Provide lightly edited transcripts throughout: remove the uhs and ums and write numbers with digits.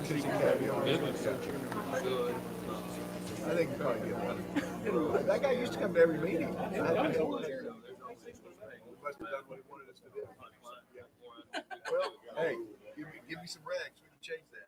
I think probably get one. That guy used to come to every meeting. Must have done what he wanted us to do. Yeah. Well, hey, give me some rags. We can change that.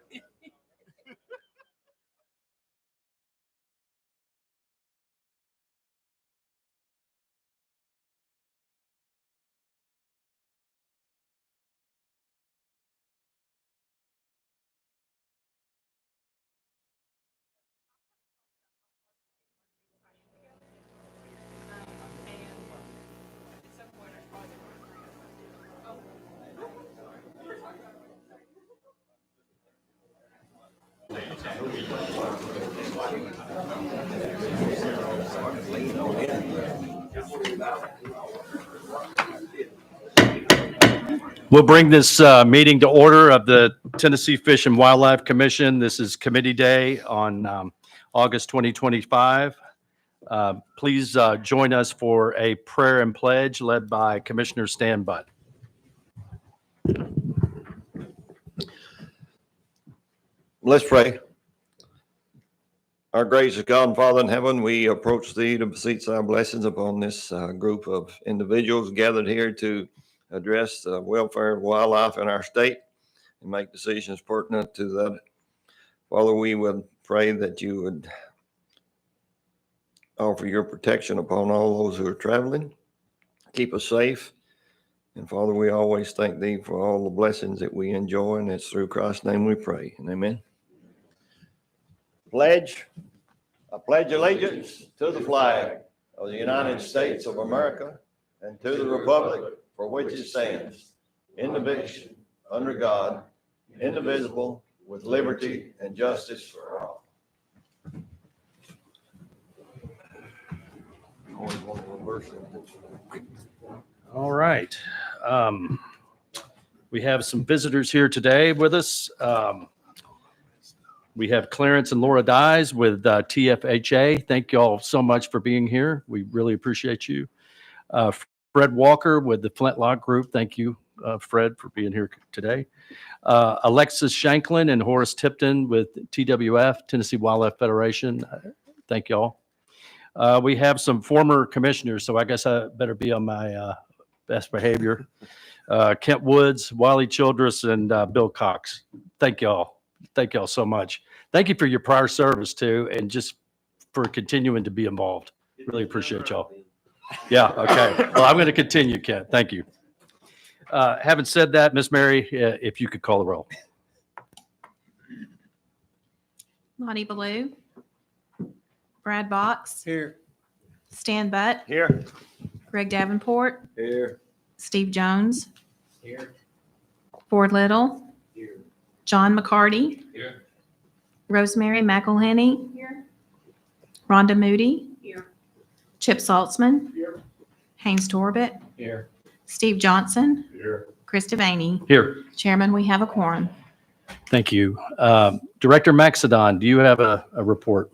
We'll bring this meeting to order of the Tennessee Fish and Wildlife Commission. This is Committee Day on August 2025. Please join us for a prayer and pledge led by Commissioner Stan Butt. Let's pray. Our gracious God and Father in heaven, we approach thee to beseech thy blessings upon this group of individuals gathered here to address the welfare of wildlife in our state and make decisions pertinent to that. Father, we would pray that you would offer your protection upon all those who are traveling, keep us safe. And Father, we always thank thee for all the blessings that we enjoy, and it's through Christ's name we pray. And amen. Pledge. I pledge allegiance to the flag of the United States of America and to the republic for which it stands, indivisible, under God, indivisible, with liberty and justice for all. All right. We have some visitors here today with us. We have Clarence and Laura Dyes with TFWC. Thank you all so much for being here. We really appreciate you. Fred Walker with the Flintlock Group. Thank you, Fred, for being here today. Alexis Shanklin and Horace Tipton with TWF, Tennessee Wildlife Federation. Thank you all. We have some former commissioners, so I guess I better be on my best behavior. Kent Woods, Wiley Childress, and Bill Cox. Thank you all. Thank you all so much. Thank you for your prior service too, and just for continuing to be involved. Really appreciate y'all. Yeah, okay. Well, I'm going to continue, Kent. Thank you. Having said that, Miss Mary, if you could call the roll. Lonnie Ballou. Brad Box. Here. Stan Butt. Here. Greg Davenport. Here. Steve Jones. Here. Ford Little. Here. John McCarty. Here. Rosemary McElhenney. Here. Rhonda Moody. Here. Chip Saltzman. Here. Haynes Torbett. Here. Steve Johnson. Here. Chris Devaney. Here. Chairman, we have a quorum. Thank you. Director Maxedon, do you have a report?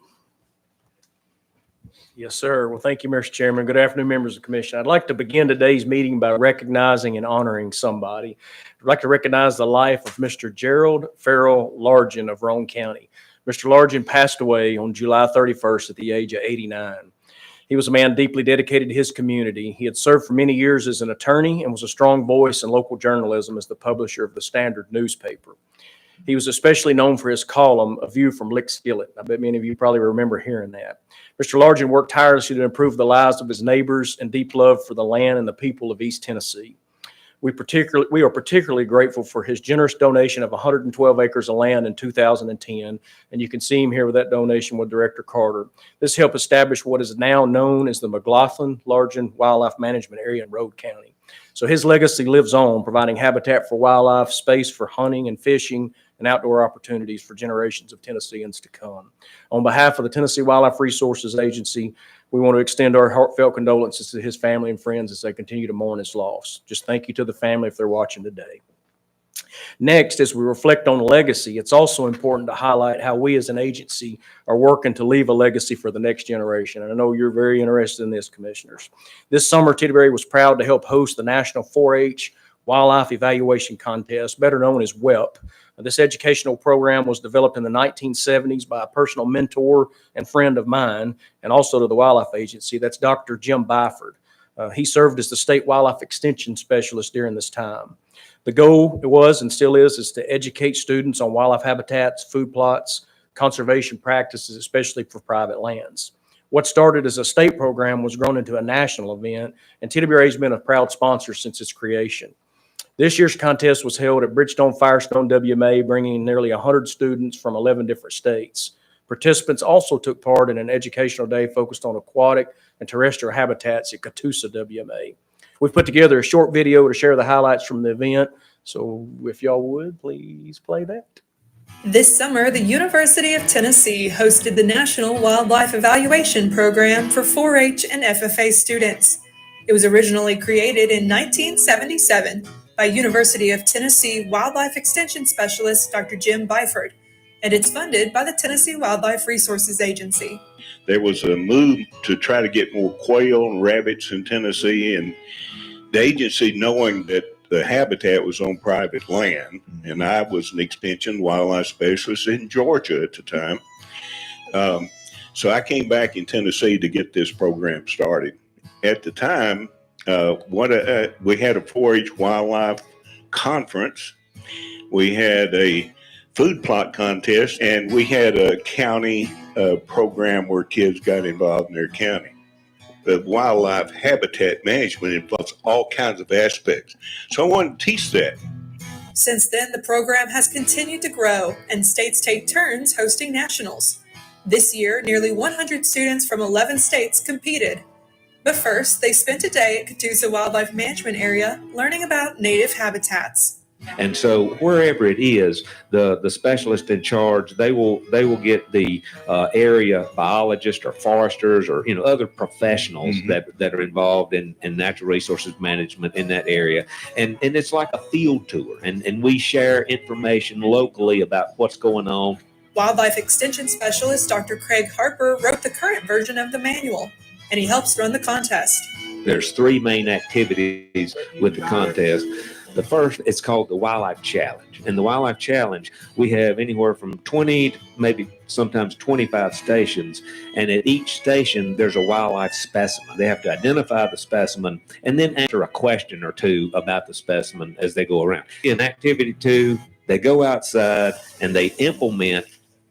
Yes, sir. Well, thank you, Mr. Chairman. Good afternoon, members of the commission. I'd like to begin today's meeting by recognizing and honoring somebody. I'd like to recognize the life of Mr. Gerald Farrell Largent of Roane County. Mr. Largent passed away on July 31st at the age of 89. He was a man deeply dedicated to his community. He had served for many years as an attorney and was a strong voice in local journalism as the publisher of the Standard newspaper. He was especially known for his column, A View from Lick Skillet. I bet many of you probably remember hearing that. Mr. Largent worked tirelessly to improve the lives of his neighbors and deep love for the land and the people of East Tennessee. We are particularly grateful for his generous donation of 112 acres of land in 2010, and you can see him here with that donation with Director Carter. This helped establish what is now known as the McLaughlin-Largent Wildlife Management Area in Roane County. So his legacy lives on, providing habitat for wildlife, space for hunting and fishing, and outdoor opportunities for generations of Tennesseans to come. On behalf of the Tennessee Wildlife Resources Agency, we want to extend our heartfelt condolences to his family and friends as they continue to mourn his loss. Just thank you to the family if they're watching today. Next, as we reflect on legacy, it's also important to highlight how we as an agency are working to leave a legacy for the next generation. And I know you're very interested in this, commissioners. This summer, TWRA was proud to help host the National 4-H Wildlife Evaluation Contest, better known as WEP. This educational program was developed in the 1970s by a personal mentor and friend of mine, and also to the Wildlife Agency. That's Dr. Jim Byford. He served as the state wildlife extension specialist during this time. The goal was and still is to educate students on wildlife habitats, food plots, conservation practices, especially for private lands. What started as a state program was grown into a national event, and TWRA has been a proud sponsor since its creation. This year's contest was held at Bridgestone Firestone WMA, bringing nearly 100 students from 11 different states. Participants also took part in an educational day focused on aquatic and terrestrial habitats at Catoosa WMA. We've put together a short video to share the highlights from the event, so if y'all would, please play that. This summer, the University of Tennessee hosted the National Wildlife Evaluation Program for 4-H and FFA students. It was originally created in 1977 by University of Tennessee Wildlife Extension Specialist Dr. Jim Byford, and it's funded by the Tennessee Wildlife Resources Agency. There was a move to try to get more quail and rabbits in Tennessee, and the agency, knowing that the habitat was on private land, and I was an extension wildlife specialist in Georgia at the time. So I came back in Tennessee to get this program started. At the time, we had a 4-H wildlife conference. We had a food plot contest, and we had a county program where kids got involved in their county. The wildlife habitat management involves all kinds of aspects. So I wanted to teach that. Since then, the program has continued to grow, and states take turns hosting nationals. This year, nearly 100 students from 11 states competed. But first, they spent a day at Catoosa Wildlife Management Area learning about native habitats. And so wherever it is, the specialist in charge, they will get the area biologists or foresters or other professionals that are involved in natural resources management in that area, and it's like a field tour, and we share information locally about what's going on. Wildlife Extension Specialist Dr. Craig Harper wrote the current version of the manual, and he helps run the contest. There's 3 main activities with the contest. The first, it's called the Wildlife Challenge. And the Wildlife Challenge, we have anywhere from 20 to maybe sometimes 25 stations. And at each station, there's a wildlife specimen. They have to identify the specimen and then answer a question or 2 about the specimen as they go around. In activity 2, they go outside and they implement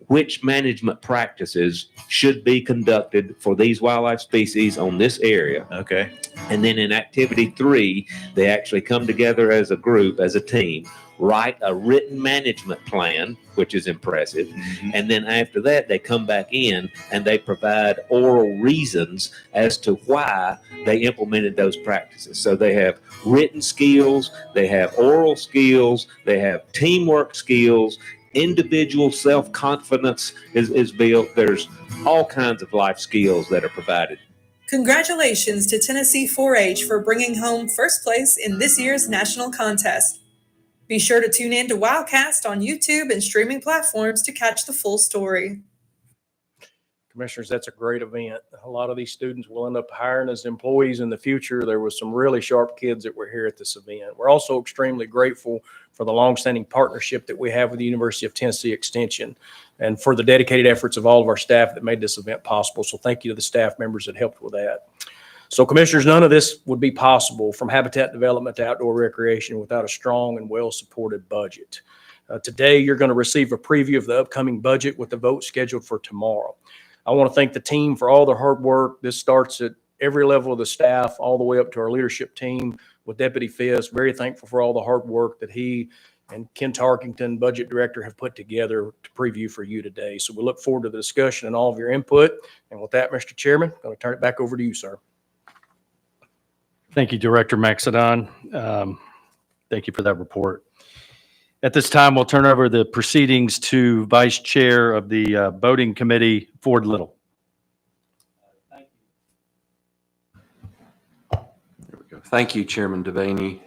which management practices should be conducted for these wildlife species on this area. Okay. And then in activity 3, they actually come together as a group, as a team, write a written management plan, which is impressive. And then after that, they come back in and they provide oral reasons as to why they implemented those practices. So they have written skills, they have oral skills, they have teamwork skills, individual self-confidence is built. There's all kinds of life skills that are provided. Congratulations to Tennessee 4-H for bringing home first place in this year's national contest. Be sure to tune in to Wildcast on YouTube and streaming platforms to catch the full story. Commissioners, that's a great event. A lot of these students will end up hiring as employees in the future. There was some really sharp kids that were here at this event. We're also extremely grateful for the longstanding partnership that we have with the University of Tennessee Extension and for the dedicated efforts of all of our staff that made this event possible. So thank you to the staff members that helped with that. So commissioners, none of this would be possible from habitat development to outdoor recreation without a strong and well-supported budget. Today, you're going to receive a preview of the upcoming budget with the vote scheduled for tomorrow. I want to thank the team for all their hard work. This starts at every level of the staff, all the way up to our leadership team with Deputy Fiss. Very thankful for all the hard work that he and Ken Tarkington, Budget Director, have put together to preview for you today. So we look forward to the discussion and all of your input. And with that, Mr. Chairman, I'm going to turn it back over to you, sir. Thank you, Director Maxedon. Thank you for that report. At this time, we'll turn over the proceedings to Vice Chair of the Voting Committee, Ford Little. Thank you, Chairman Devaney.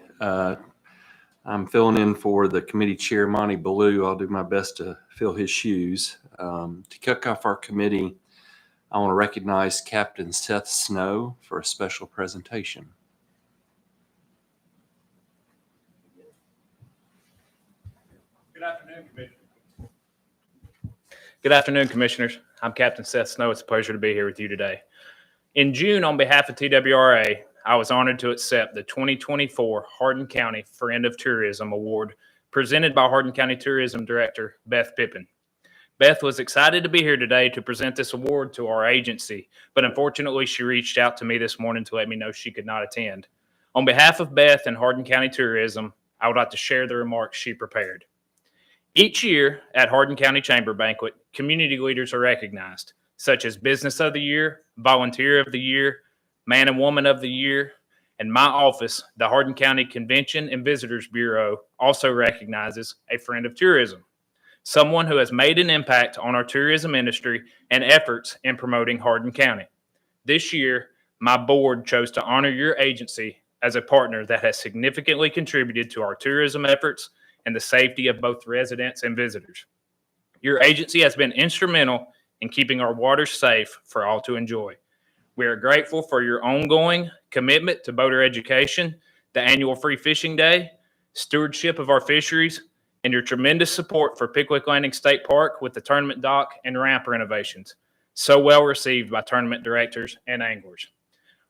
I'm filling in for the committee chair, Monty Ballou. I'll do my best to fill his shoes. To kick off our committee, I want to recognize Captain Seth Snow for a special presentation. Good afternoon. Good afternoon, Commissioners. I'm Captain Seth Snow. It's a pleasure to be here with you today. In June, on behalf of TWRA, I was honored to accept the 2024 Hardin County Friend of Tourism Award presented by Hardin County Tourism Director Beth Pippin. Beth was excited to be here today to present this award to our agency, but unfortunately she reached out to me this morning to let me know she could not attend. On behalf of Beth and Hardin County Tourism, I would like to share the remarks she prepared. Each year at Hardin County Chamber Banquet, community leaders are recognized, such as Business of the Year, Volunteer of the Year, Man and Woman of the Year, and my office, the Hardin County Convention and Visitors Bureau, also recognizes a Friend of Tourism, someone who has made an impact on our tourism industry and efforts in promoting Hardin County. This year, my board chose to honor your agency as a partner that has significantly contributed to our tourism efforts and the safety of both residents and visitors. Your agency has been instrumental in keeping our waters safe for all to enjoy. We are grateful for your ongoing commitment to boater education, the annual Free Fishing Day, stewardship of our fisheries, and your tremendous support for Pickwick Landing State Park with the tournament dock and ramp renovations, so well received by tournament directors and anglers.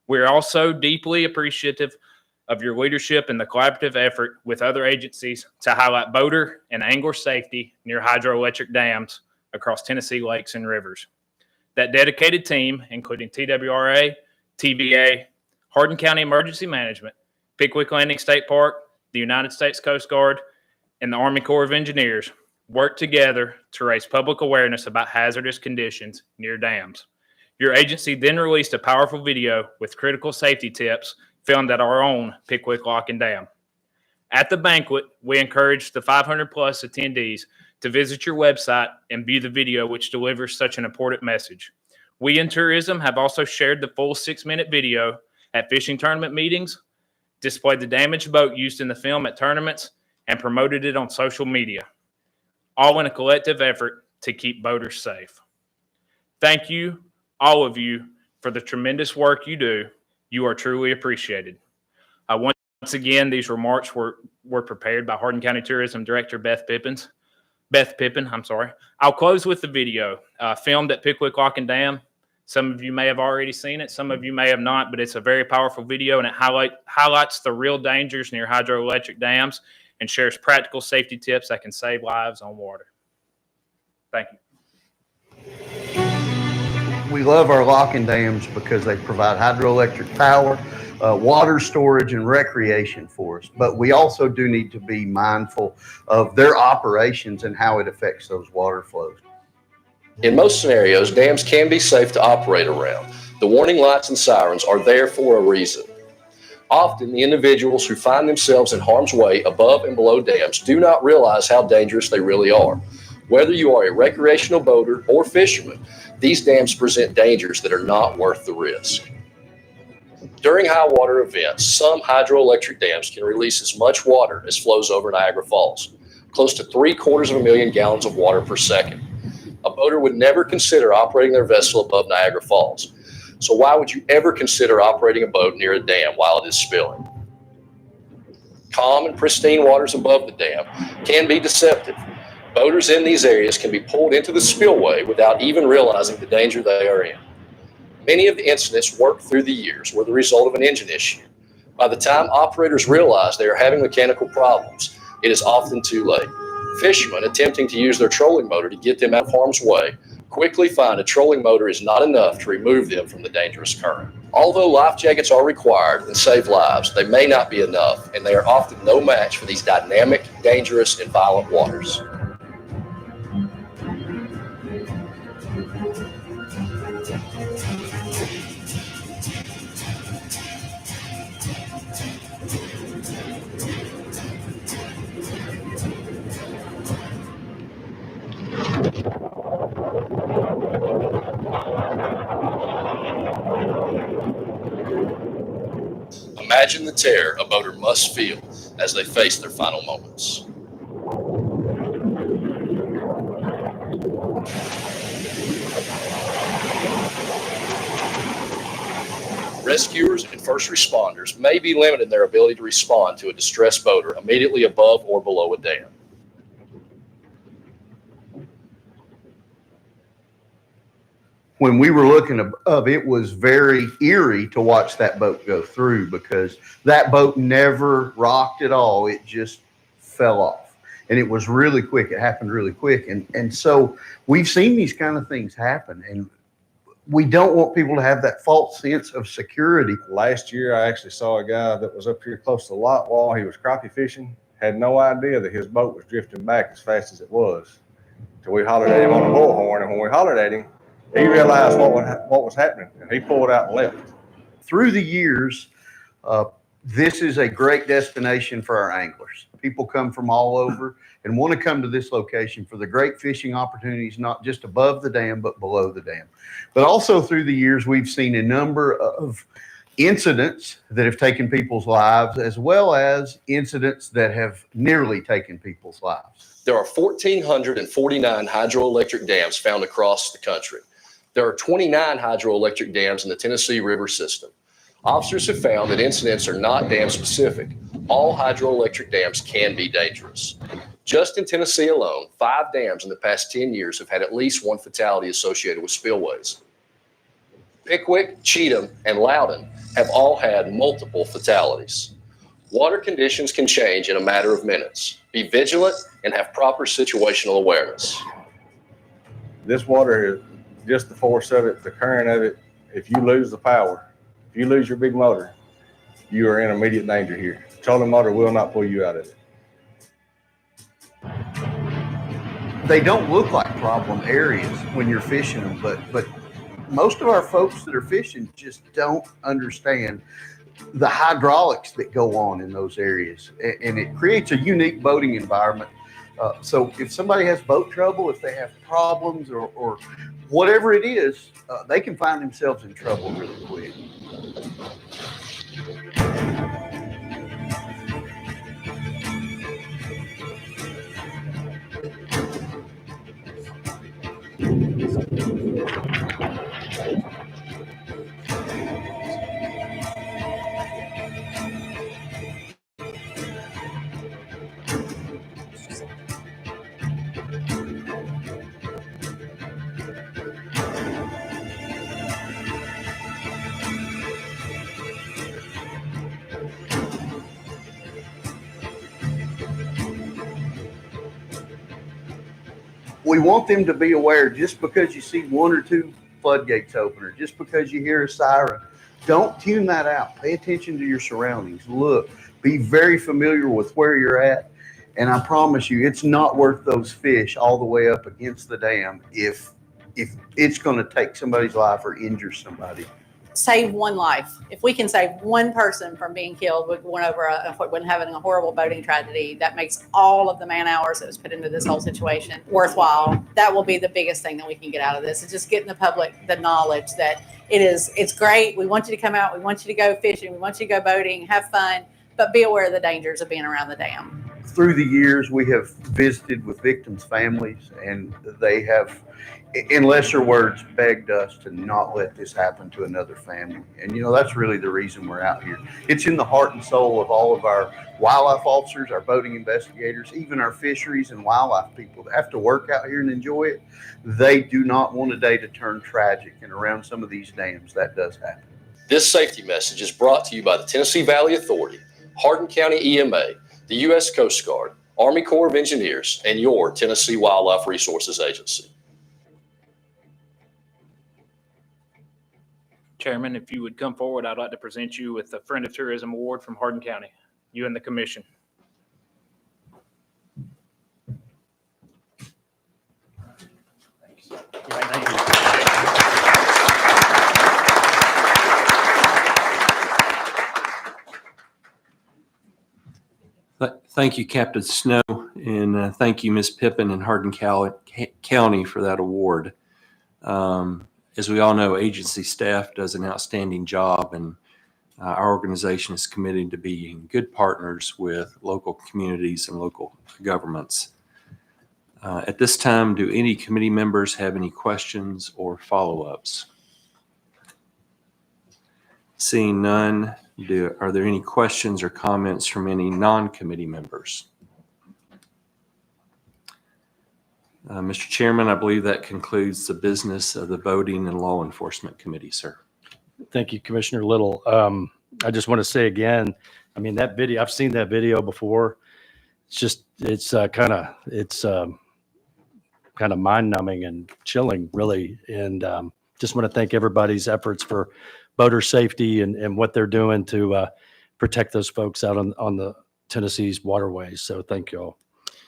We are also deeply appreciative of your leadership in the collaborative effort with other agencies to highlight boater and angler safety near hydroelectric dams across Tennessee lakes and rivers. That dedicated team, including TWRA, TVA, Hardin County Emergency Management, Pickwick Landing State Park, the United States Coast Guard, and the Army Corps of Engineers, work together to raise public awareness about hazardous conditions near dams. Your agency then released a powerful video with critical safety tips filmed at our own Pickwick Lock and Dam. At the banquet, we encouraged the 500 plus attendees to visit your website and view the video, which delivers such an important message. We in tourism have also shared the full 6-minute video at fishing tournament meetings, displayed the damaged boat used in the film at tournaments, and promoted it on social media, all in a collective effort to keep boaters safe. Thank you, all of you, for the tremendous work you do. You are truly appreciated. Once again, these remarks were prepared by Hardin County Tourism Director Beth Pippin. I'll close with the video filmed at Pickwick Lock and Dam. Some of you may have already seen it. Some of you may have not, but it's a very powerful video, and it highlights the real dangers near hydroelectric dams and shares practical safety tips that can save lives on water. Thank you. We love our locking dams because they provide hydroelectric power, water storage, and recreation for us. But we also do need to be mindful of their operations and how it affects those water flows. In most scenarios, dams can be safe to operate around. The warning lights and sirens are there for a reason. Often, the individuals who find themselves in harm's way above and below dams do not realize how dangerous they really are. Whether you are a recreational boater or fisherman, these dams present dangers that are not worth the risk. During high water events, some hydroelectric dams can release as much water as flows over Niagara Falls, close to 750,000 gallons of water per second. A boater would never consider operating their vessel above Niagara Falls. So why would you ever consider operating a boat near a dam while it is spilling? Calm and pristine waters above the dam can be deceptive. Boaters in these areas can be pulled into the spillway without even realizing the danger they are in. Many of the incidents worked through the years were the result of an engine issue. By the time operators realize they are having mechanical problems, it is often too late. Fishermen attempting to use their trolling motor to get them out of harm's way quickly find a trolling motor is not enough to remove them from the dangerous current. Although life jackets are required and save lives, they may not be enough, and they are often no match for these dynamic, dangerous, and violent waters. Imagine the terror a boater must feel as they face their final moments. Rescuers and first responders may be limited in their ability to respond to a distressed boater immediately above or below a dam. when we were looking above, it was very eerie to watch that boat go through because that boat never rocked at all. It just fell off. And it was really quick. It happened really quick. And so we've seen these kind of things happen. And we don't want people to have that false sense of security. Last year, I actually saw a guy that was up here close to the lot wall. He was crappie fishing, had no idea that his boat was drifting back as fast as it was. So we hollered at him on the bullhorn, and when we hollered at him, he realized what was happening, and he pulled out and left. Through the years, this is a great destination for our anglers. People come from all over and want to come to this location for the great fishing opportunities, not just above the dam, but below the dam. But also through the years, we've seen a number of incidents that have taken people's lives, as well as incidents that have nearly taken people's lives. There are 1,449 hydroelectric dams found across the country. There are 29 hydroelectric dams in the Tennessee River system. Officers have found that incidents are not dam specific. All hydroelectric dams can be dangerous. Just in Tennessee alone, 5 dams in the past 10 years have had at least one fatality associated with spillways. Pickwick, Cheatham, and Loudon have all had multiple fatalities. Water conditions can change in a matter of minutes. Be vigilant and have proper situational awareness. This water is just the force of it, the current of it. If you lose the power, if you lose your big motor, you are in immediate danger here. Trolling motor will not pull you out of it. They don't look like problem areas when you're fishing them, but most of our folks that are fishing just don't understand the hydraulics that go on in those areas, and it creates a unique boating environment. So if somebody has boat trouble, if they have problems or whatever it is, they can find themselves in trouble really quick. We want them to be aware. Just because you see 1 or 2 floodgates open, or just because you hear a siren, don't tune that out. Pay attention to your surroundings. Look, be very familiar with where you're at. And I promise you, it's not worth those fish all the way up against the dam if it's going to take somebody's life or injure somebody. Save one life. If we can save one person from being killed when having a horrible boating tragedy, that makes all of the man hours that was put into this whole situation worthwhile. That will be the biggest thing that we can get out of this. Is just getting the public the knowledge that it's great. We want you to come out. We want you to go fishing. We want you to go boating, have fun, but be aware of the dangers of being around the dam. Through the years, we have visited with victims' families, and they have, in lesser words, begged us to not let this happen to another family. And, that's really the reason we're out here. It's in the heart and soul of all of our wildlife officers, our boating investigators, even our fisheries and wildlife people that have to work out here and enjoy it. They do not want a day to turn tragic, and around some of these dams, that does happen. This safety message is brought to you by the Tennessee Valley Authority, Hardin County EMA, the U.S. Coast Guard, Army Corps of Engineers, and your Tennessee Wildlife Resources Agency. Chairman, if you would come forward, I'd like to present you with the Friend of Tourism Award from Hardin County, you and the commission. Thank you. Thank you, Captain Snow, and thank you, Ms. Pippin and Hardin County for that award. As we all know, agency staff does an outstanding job, and our organization is committed to being good partners with local communities and local governments. At this time, do any committee members have any questions or follow-ups? Seeing none, are there any questions or comments from any non-committee members? Mr. Chairman, I believe that concludes the business of the Voting and Law Enforcement Committee, sir. Thank you, Commissioner Little. I just want to say again, I mean, that video, I've seen that video before. It's kind of mind numbing and chilling, really. And just want to thank everybody's efforts for boater safety and what they're doing to protect those folks out on the Tennessee's waterways. So thank you all.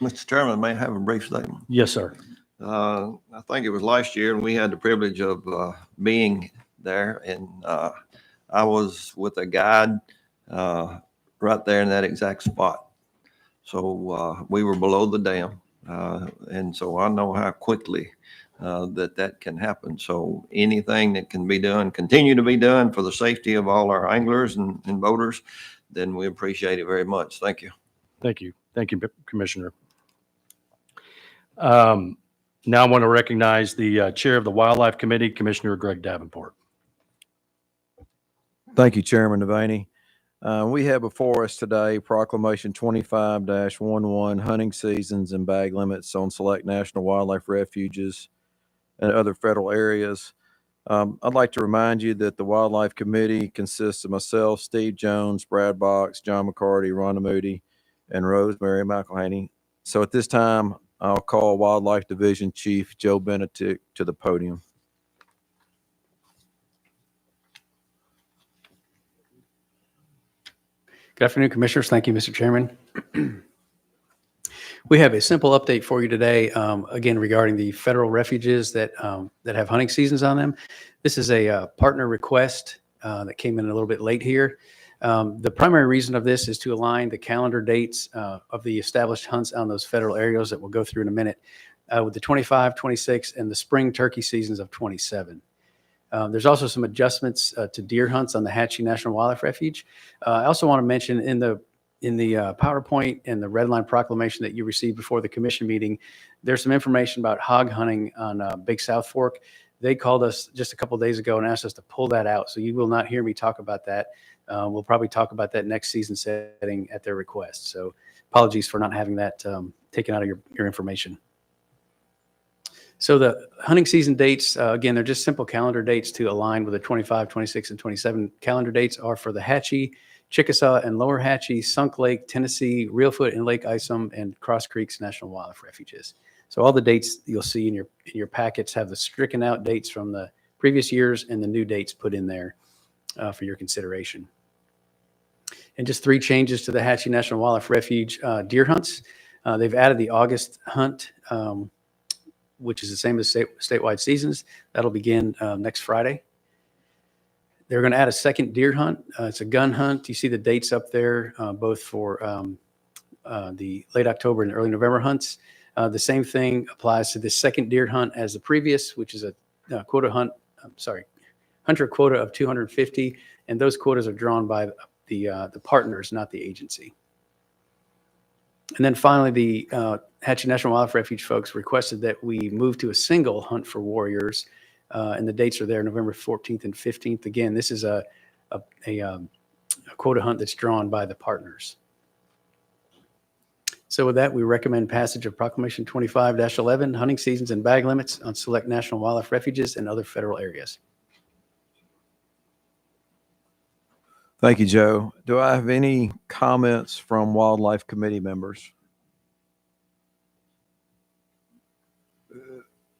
Mr. Chairman, may I have a brief statement? Yes, sir. I think it was last year, and we had the privilege of being there, and I was with a guide right there in that exact spot. So we were below the dam, and so I know how quickly that can happen. So anything that can be done, continue to be done for the safety of all our anglers and boaters, then we appreciate it very much. Thank you. Thank you. Thank you, Commissioner. Now I want to recognize the Chair of the Wildlife Committee, Commissioner Greg Davenport. Thank you, Chairman Devaney. We have before us today Proclamation 25-11, hunting seasons and bag limits on select national wildlife refuges and other federal areas. I'd like to remind you that the Wildlife Committee consists of myself, Steve Jones, Brad Box, John McCarty, Rhonda Moody, and Rosemary McElhaney. So at this time, I'll call Wildlife Division Chief Joe Benedict to the podium. Good afternoon, Commissioners. Thank you, Mr. Chairman. We have a simple update for you today, again, regarding the federal refuges that have hunting seasons on them. This is a partner request that came in a little bit late here. The primary reason of this is to align the calendar dates of the established hunts on those federal areas that we'll go through in a minute with the 25, 26, and the spring turkey seasons of 27. There's also some adjustments to deer hunts on the Hatchie National Wildlife Refuge. I also want to mention in the PowerPoint and the red line proclamation that you received before the commission meeting, there's some information about hog hunting on Big South Fork. They called us just a couple of days ago and asked us to pull that out. So you will not hear me talk about that. We'll probably talk about that next season setting at their request. So apologies for not having that taken out of your information. So the hunting season dates, again, they're just simple calendar dates to align with the 25, 26, and 27 calendar dates are for the Hatchie, Chickasaw and Lower Hatchie, Sunk Lake, Tennessee, Reelfoot and Lake Isom, and Cross Creeks National Wildlife Refuges. So all the dates you'll see in your packets have the stricken out dates from the previous years and the new dates put in there for your consideration. And just 3 changes to the Hatchie National Wildlife Refuge deer hunts. They've added the August hunt, which is the same as statewide seasons. That'll begin next Friday. They're going to add a second deer hunt. It's a gun hunt. You see the dates up there, both for the late October and early November hunts. The same thing applies to the second deer hunt as the previous, which is a quota hunt. Hunter quota of 250, and those quotas are drawn by the partners, not the agency. And then finally, the Hatchie National Wildlife Refuge folks requested that we move to a single hunt for warriors, and the dates are there, November 14th and 15th. Again, this is a quota hunt that's drawn by the partners. So with that, we recommend passage of Proclamation 25-11, hunting seasons and bag limits on select national wildlife refuges and other federal areas. Thank you, Joe. Do I have any comments from Wildlife Committee members?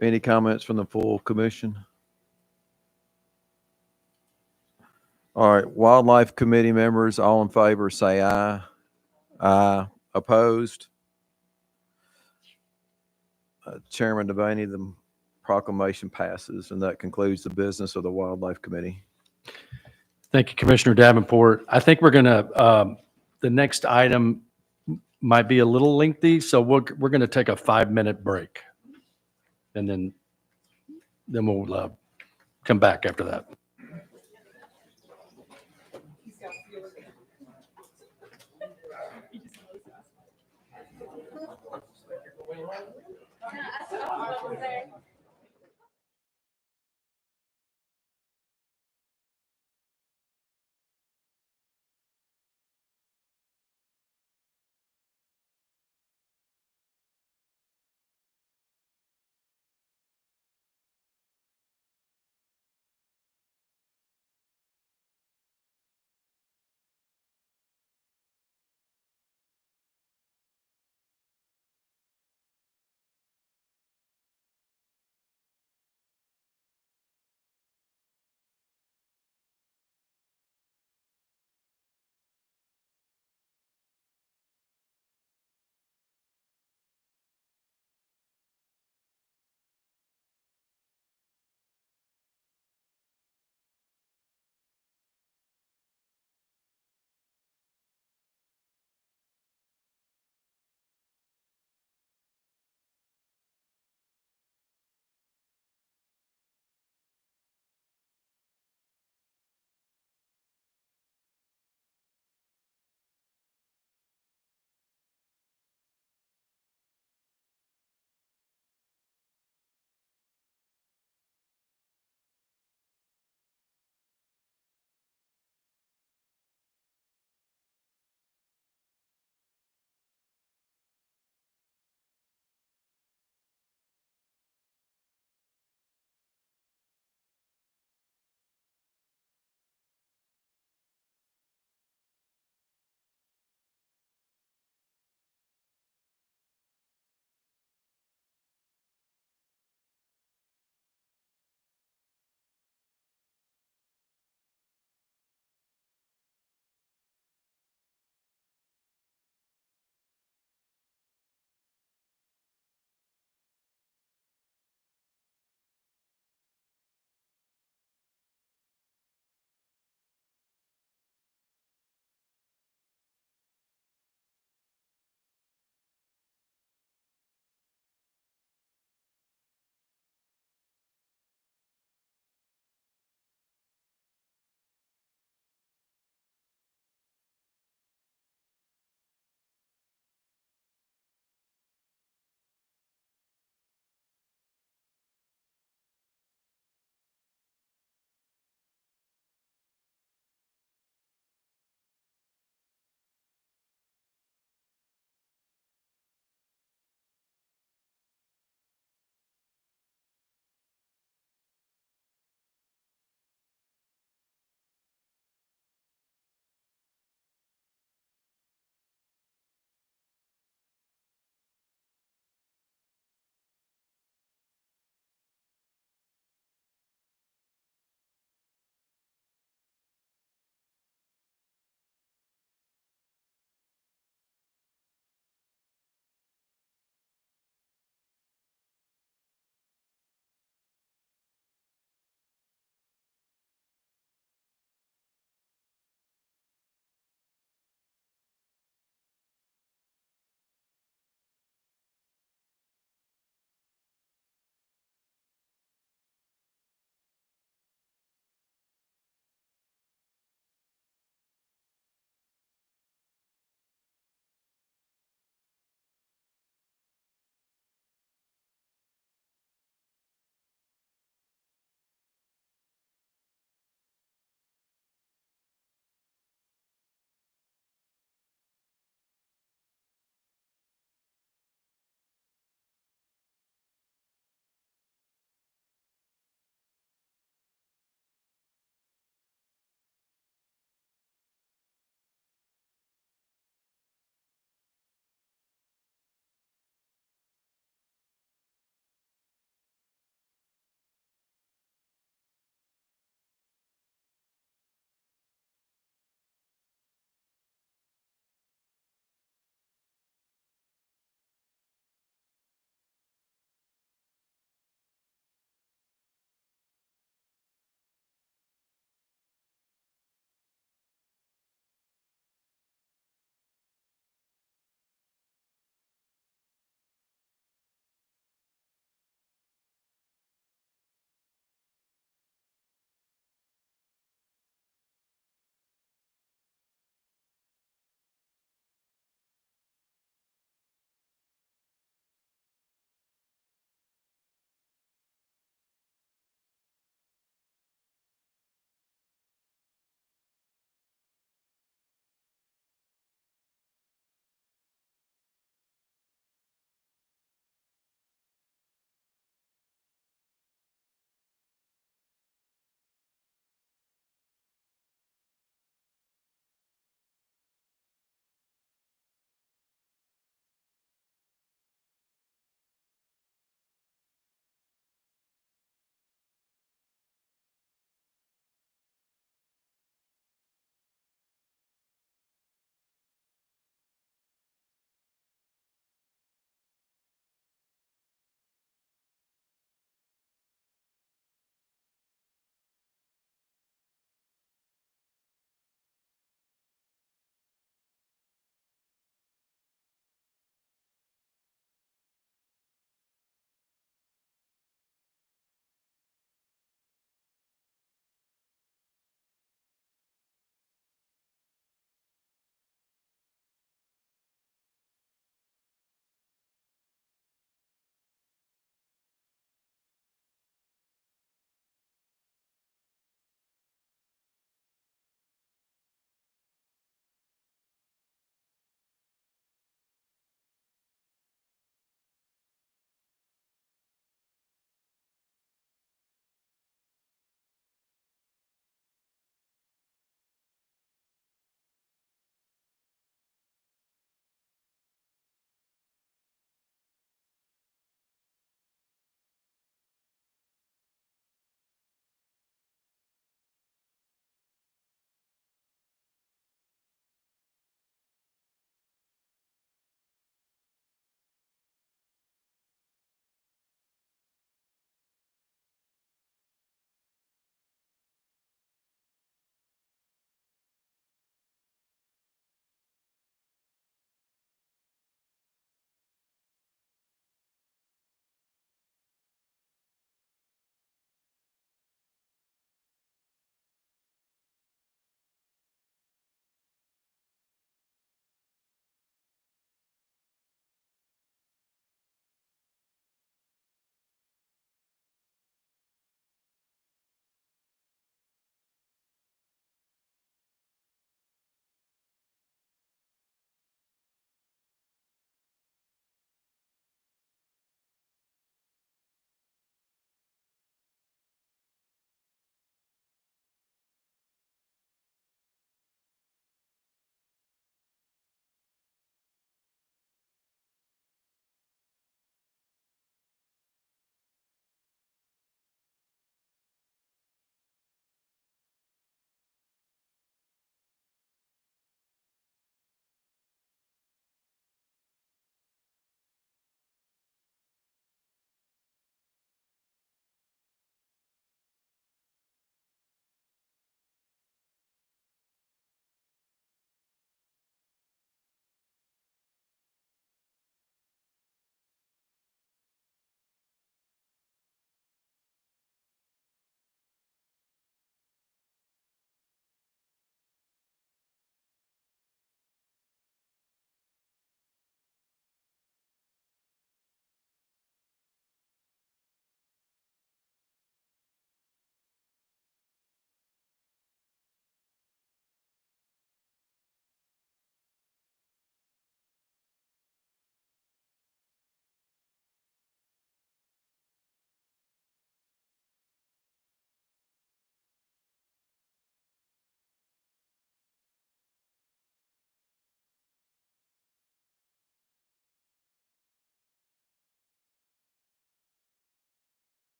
Any comments from the full commission? All right, Wildlife Committee members, all in favor, say aye. Aye. Opposed? Chairman Devaney, the proclamation passes, and that concludes the business of the Wildlife Committee. Thank you, Commissioner Davenport. I think we're going to, the next item might be a little lengthy, so we're going to take a 5-minute break. And then we'll come back after that.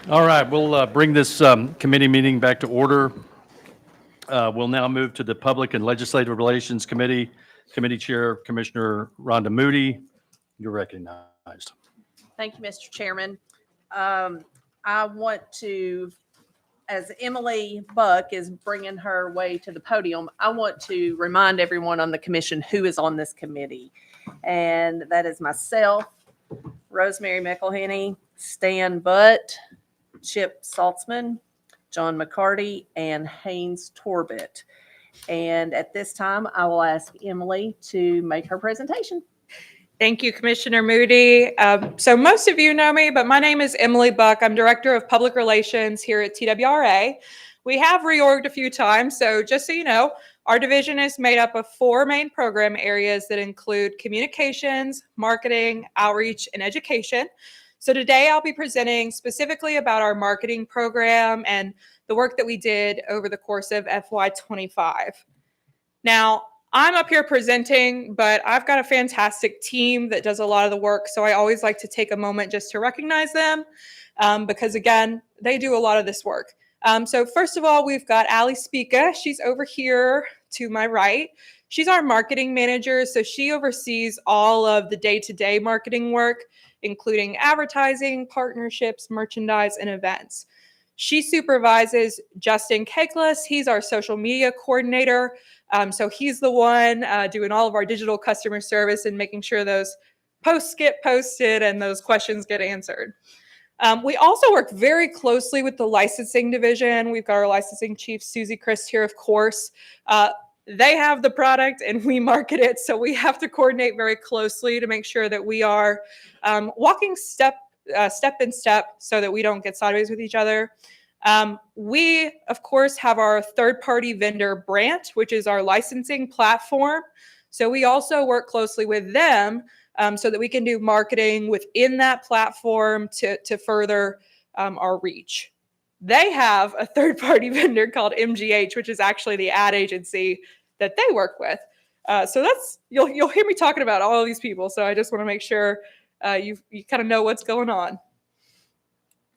All right, we'll bring this committee meeting back to order. We'll now move to the Public and Legislative Relations Committee. Committee Chair, Commissioner Rhonda Moody, you're recognized. Thank you, Mr. Chairman. I want to, as Emily Buck is bringing her way to the podium, I want to remind everyone on the commission who is on this committee. And that is myself, Rosemary McElhenney, Stan Butt, Chip Saltzman, John McCarty, and Haynes Torbett. And at this time, I will ask Emily to make her presentation. Thank you, Commissioner Moody. So most of you know me, but my name is Emily Buck. I'm Director of Public Relations here at TWRA. We have reorged a few times, so just so you know, our division is made up of 4 main program areas that include communications, marketing, outreach, and education. So today I'll be presenting specifically about our marketing program and the work that we did over the course of FY25. Now, I'm up here presenting, but I've got a fantastic team that does a lot of the work. So I always like to take a moment just to recognize them because, again, they do a lot of this work. So first of all, we've got Ali Spica. She's over here to my right. She's our marketing manager. So she oversees all of the day-to-day marketing work, including advertising, partnerships, merchandise, and events. She supervises Justin Keglis. He's our social media coordinator. So he's the one doing all of our digital customer service and making sure those posts get posted and those questions get answered. We also work very closely with the licensing division. We've got our licensing chief, Susie Christ, here, of course. They have the product and we market it. So we have to coordinate very closely to make sure that we are walking step in step so that we don't get sideways with each other. We, of course, have our third-party vendor, Brant, which is our licensing platform. So we also work closely with them so that we can do marketing within that platform to further our reach. They have a third-party vendor called MGH, which is actually the ad agency that they work with. So that's you'll hear me talking about all of these people. So I just want to make sure you kind of know what's going on.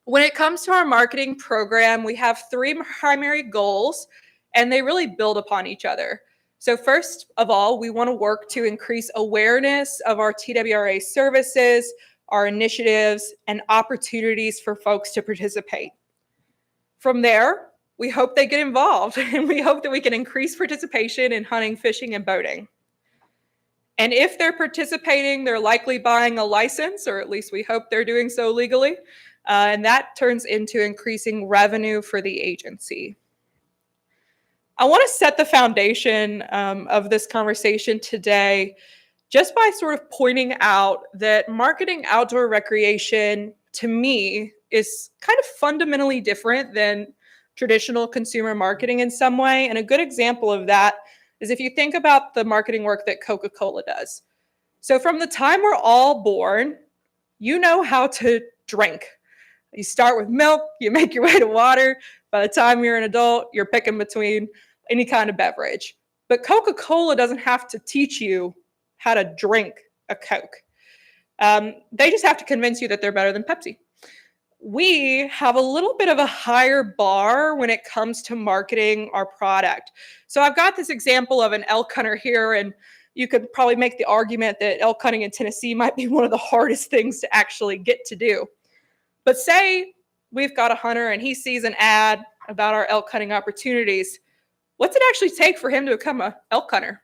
When it comes to our marketing program, we have 3 primary goals, and they really build upon each other. So first of all, we want to work to increase awareness of our TWRA services, our initiatives, and opportunities for folks to participate. From there, we hope they get involved, and we hope that we can increase participation in hunting, fishing, and boating. And if they're participating, they're likely buying a license, or at least we hope they're doing so legally. And that turns into increasing revenue for the agency. I want to set the foundation of this conversation today just by sort of pointing out that marketing outdoor recreation, to me, is kind of fundamentally different than traditional consumer marketing in some way. And a good example of that is if you think about the marketing work that Coca-Cola does. So from the time we're all born, you know how to drink. You start with milk, you make your way to water. By the time you're an adult, you're picking between any kind of beverage. But Coca-Cola doesn't have to teach you how to drink a Coke. They just have to convince you that they're better than Pepsi. We have a little bit of a higher bar when it comes to marketing our product. So I've got this example of an elk hunter here, and you could probably make the argument that elk hunting in Tennessee might be one of the hardest things to actually get to do. But say we've got a hunter and he sees an ad about our elk hunting opportunities. What's it actually take for him to become an elk hunter?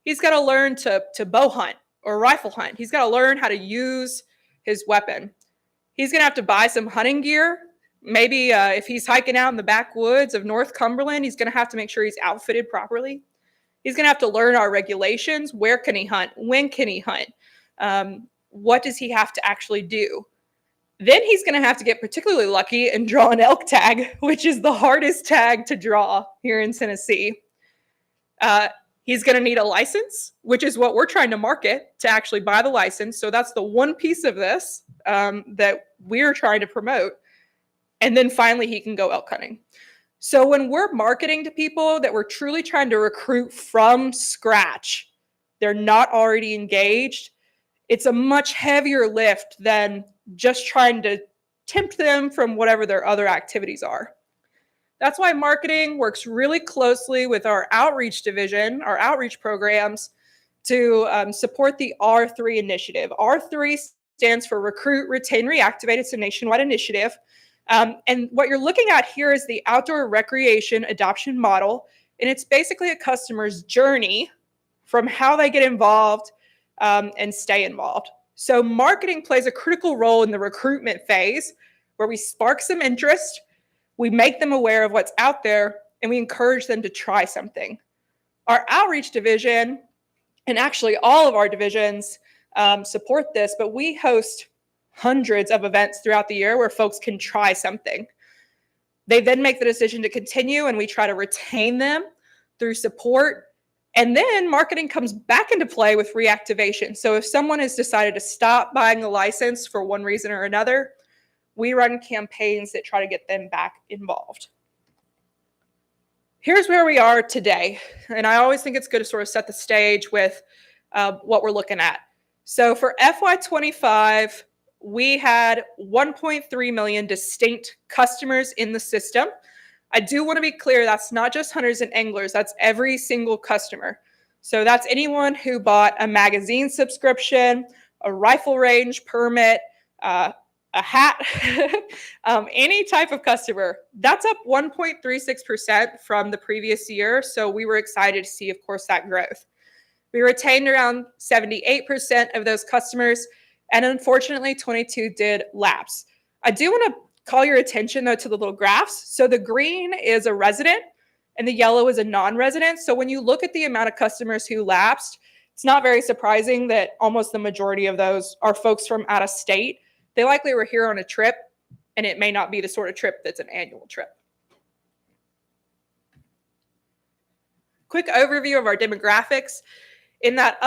He's got to learn to bow hunt or rifle hunt. He's got to learn how to use his weapon. He's going to have to buy some hunting gear. Maybe if he's hiking out in the backwoods of North Cumberland, he's going to have to make sure he's outfitted properly. He's going to have to learn our regulations. Where can he hunt? When can he hunt? What does he have to actually do? Then he's going to have to get particularly lucky and draw an elk tag, which is the hardest tag to draw here in Tennessee. He's going to need a license, which is what we're trying to market, to actually buy the license. So that's the one piece of this that we're trying to promote. And then finally, he can go elk hunting. So when we're marketing to people that we're truly trying to recruit from scratch, they're not already engaged, it's a much heavier lift than just trying to tempt them from whatever their other activities are. That's why marketing works really closely with our outreach division, our outreach programs, to support the R3 initiative. R3 stands for Recruit, Retain, Reactivate. It's a nationwide initiative. And what you're looking at here is the outdoor recreation adoption model. And it's basically a customer's journey from how they get involved and stay involved. So marketing plays a critical role in the recruitment phase, where we spark some interest, we make them aware of what's out there, and we encourage them to try something. Our outreach division, and actually all of our divisions support this, but we host hundreds of events throughout the year where folks can try something. They then make the decision to continue, and we try to retain them through support. And then marketing comes back into play with reactivation. So if someone has decided to stop buying a license for one reason or another, we run campaigns that try to get them back involved. Here's where we are today. And I always think it's good to sort of set the stage with what we're looking at. So for FY25, we had 1.3 million distinct customers in the system. I do want to be clear, that's not just hunters and anglers, that's every single customer. So that's anyone who bought a magazine subscription, a rifle range permit, a hat, any type of customer. That's up 1.36% from the previous year. So we were excited to see, of course, that growth. We retained around 78% of those customers, and unfortunately, 22 did lapse. I do want to call your attention, though, to the little graphs. So the green is a resident, and the yellow is a non-resident. So when you look at the amount of customers who lapsed, it's not very surprising that almost the majority of those are folks from out of state. They likely were here on a trip, and it may not be the sort of trip that's an annual trip. Quick overview of our demographics. In that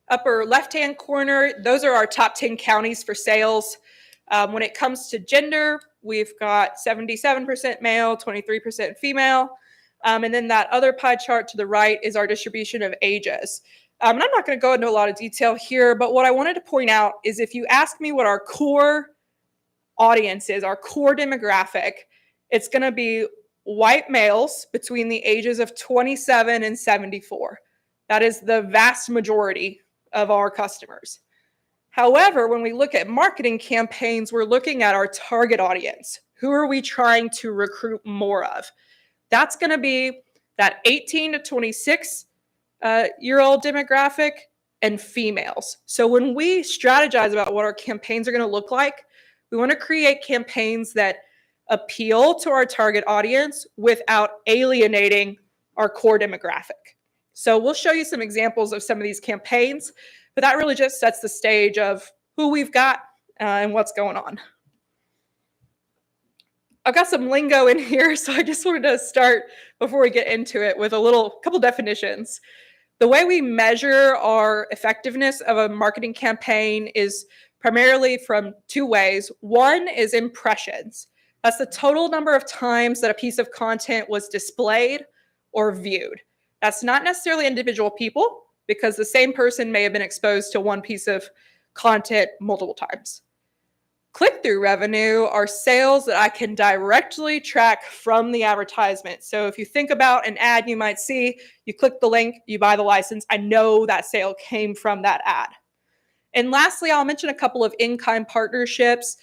upper left-hand corner, those are our top 10 counties for sales. When it comes to gender, we've got 77% male, 23% female. And then that other pie chart to the right is our distribution of ages. And I'm not going to go into a lot of detail here, but what I wanted to point out is if you ask me what our core audience is, our core demographic, it's going to be white males between the ages of 27 and 74. That is the vast majority of our customers. However, when we look at marketing campaigns, we're looking at our target audience. Who are we trying to recruit more of? That's going to be that 18 to 26 year old demographic and females. So when we strategize about what our campaigns are going to look like, we want to create campaigns that appeal to our target audience without alienating our core demographic. So we'll show you some examples of some of these campaigns, but that really just sets the stage of who we've got and what's going on. I've got some lingo in here, so I just wanted to start before we get into it with a couple definitions. The way we measure our effectiveness of a marketing campaign is primarily from two ways. One is impressions. That's the total number of times that a piece of content was displayed or viewed. That's not necessarily individual people, because the same person may have been exposed to one piece of content multiple times. Click-through revenue are sales that I can directly track from the advertisement. So if you think about an ad you might see, you click the link, you buy the license, I know that sale came from that ad. And lastly, I'll mention a couple of in-kind partnerships.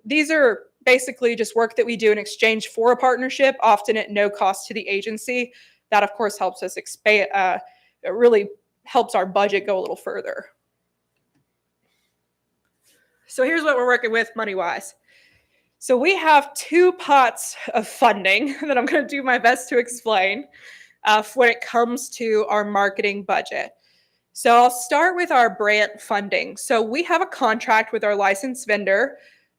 These are basically just work that we do in exchange for a partnership, often at no cost to the agency. That, of course, helps us expand. It really helps our budget go a little further. So here's what we're working with money-wise. So we have two pots of funding that I'm going to do my best to explain when it comes to our marketing budget. So I'll start with our grant funding. So we have a contract with our licensed vendor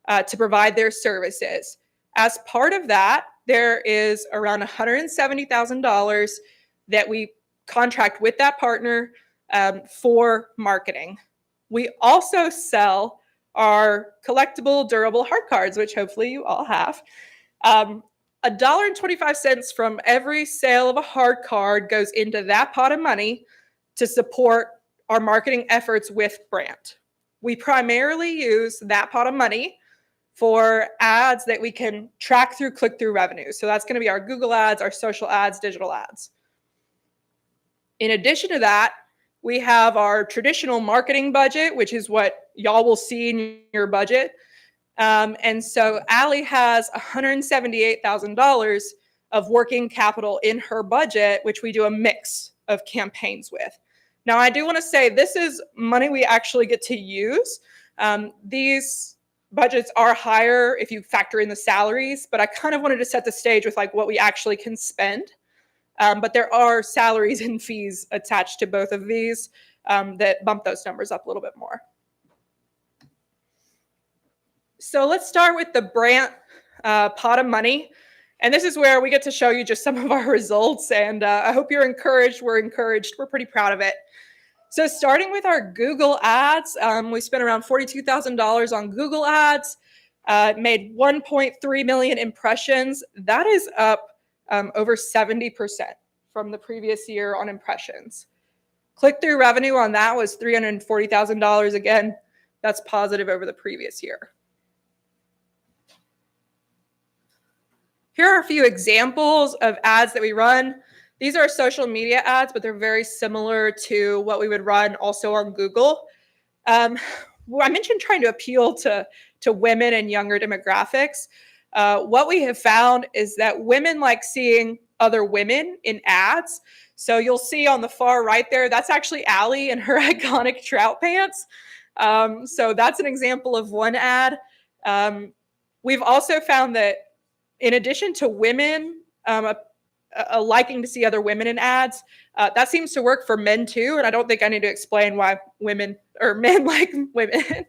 to provide their services. As part of that, there is around $170,000 that we contract with that partner for marketing. We also sell our collectible durable heart cards, which hopefully you all have. $1.25 from every sale of a hard card goes into that pot of money to support our marketing efforts with Brant. We primarily use that pot of money for ads that we can track through click-through revenue. So that's going to be our Google ads, our social ads, digital ads. In addition to that, we have our traditional marketing budget, which is what y'all will see in your budget. And so Allie has $178,000 of working capital in her budget, which we do a mix of campaigns with. Now, I do want to say this is money we actually get to use. These budgets are higher if you factor in the salaries, but I kind of wanted to set the stage with like what we actually can spend. But there are salaries and fees attached to both of these that bump those numbers up a little bit more. So let's start with the Brant pot of money. And this is where we get to show you just some of our results. And I hope you're encouraged. We're encouraged. We're pretty proud of it. So starting with our Google ads, we spent around $42,000 on Google ads, made 1.3 million impressions. That is up over 70% from the previous year on impressions. Click-through revenue on that was $340,000. Again, that's positive over the previous year. Here are a few examples of ads that we run. These are social media ads, but they're very similar to what we would run also on Google. I mentioned trying to appeal to women and younger demographics. What we have found is that women like seeing other women in ads. So you'll see on the far right there, that's actually Allie in her iconic trout pants. So that's an example of one ad. We've also found that in addition to women a liking to see other women in ads, that seems to work for men too. And I don't think I need to explain why women or men like women.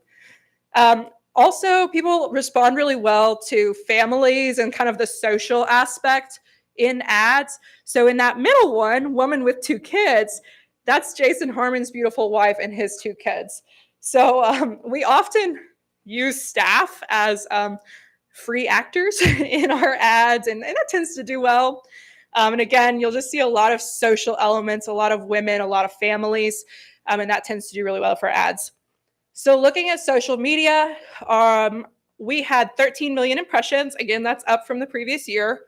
Also, people respond really well to families and kind of the social aspect in ads. So in that middle one, woman with 2 kids, that's Jason Harmon's beautiful wife and his 2 kids. So we often use staff as free actors in our ads, and that tends to do well. And again, you'll just see a lot of social elements, a lot of women, a lot of families, and that tends to do really well for ads. So looking at social media, we had 13 million impressions. Again, that's up from the previous year.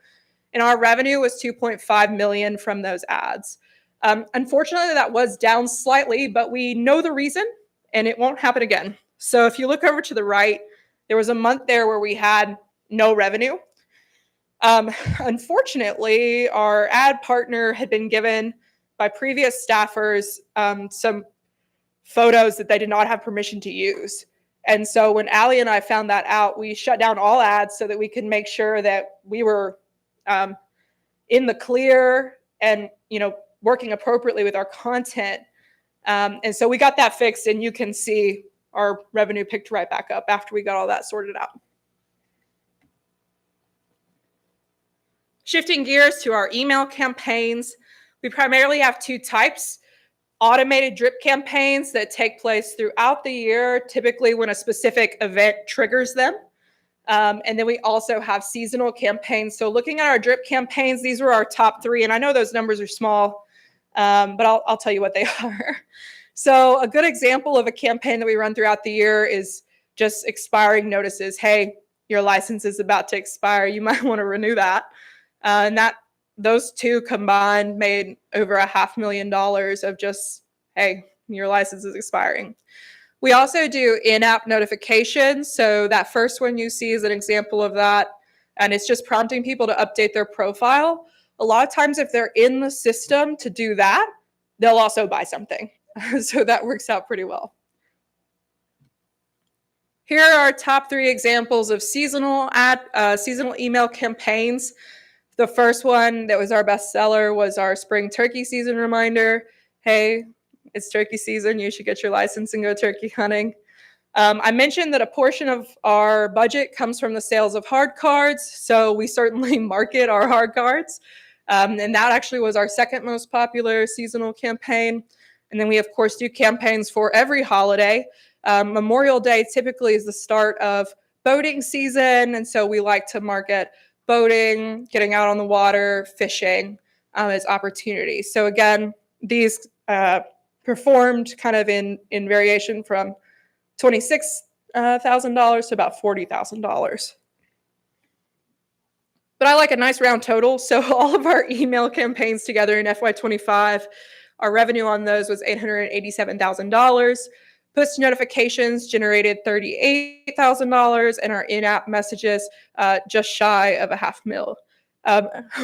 And our revenue was 2.5 million from those ads. Unfortunately, that was down slightly, but we know the reason and it won't happen again. So if you look over to the right, there was a month there where we had no revenue. Unfortunately, our ad partner had been given by previous staffers some photos that they did not have permission to use. And so when Allie and I found that out, we shut down all ads so that we could make sure that we were in the clear and, working appropriately with our content. And so we got that fixed, and you can see our revenue picked right back up after we got all that sorted out. Shifting gears to our email campaigns, we primarily have 2 types. Automated drip campaigns that take place throughout the year, typically when a specific event triggers them. And then we also have seasonal campaigns. So looking at our drip campaigns, these were our top 3. And I know those numbers are small, but I'll tell you what they are. So a good example of a campaign that we run throughout the year is just expiring notices. Hey, your license is about to expire. You might want to renew that. And those 2 combined made over $500,000 of just, hey, your license is expiring. We also do in-app notifications. So that first one you see is an example of that. And it's just prompting people to update their profile. A lot of times if they're in the system to do that, they'll also buy something. So that works out pretty well. Here are our top 3 examples of seasonal email campaigns. The first one that was our best seller was our spring turkey season reminder. Hey, it's turkey season. You should get your license and go turkey hunting. I mentioned that a portion of our budget comes from the sales of hard cards. So we certainly market our hard cards. And that actually was our second most popular seasonal campaign. And then we, of course, do campaigns for every holiday. Memorial Day typically is the start of boating season. And so we like to market boating, getting out on the water, fishing as opportunities. So again, these performed kind of in variation from 26 $100,000 to about $40,000. But I like a nice round total. So all of our email campaigns together in FY25, our revenue on those was $887,000. Push notifications generated $38,000, and our in-app messages just shy of $500,000.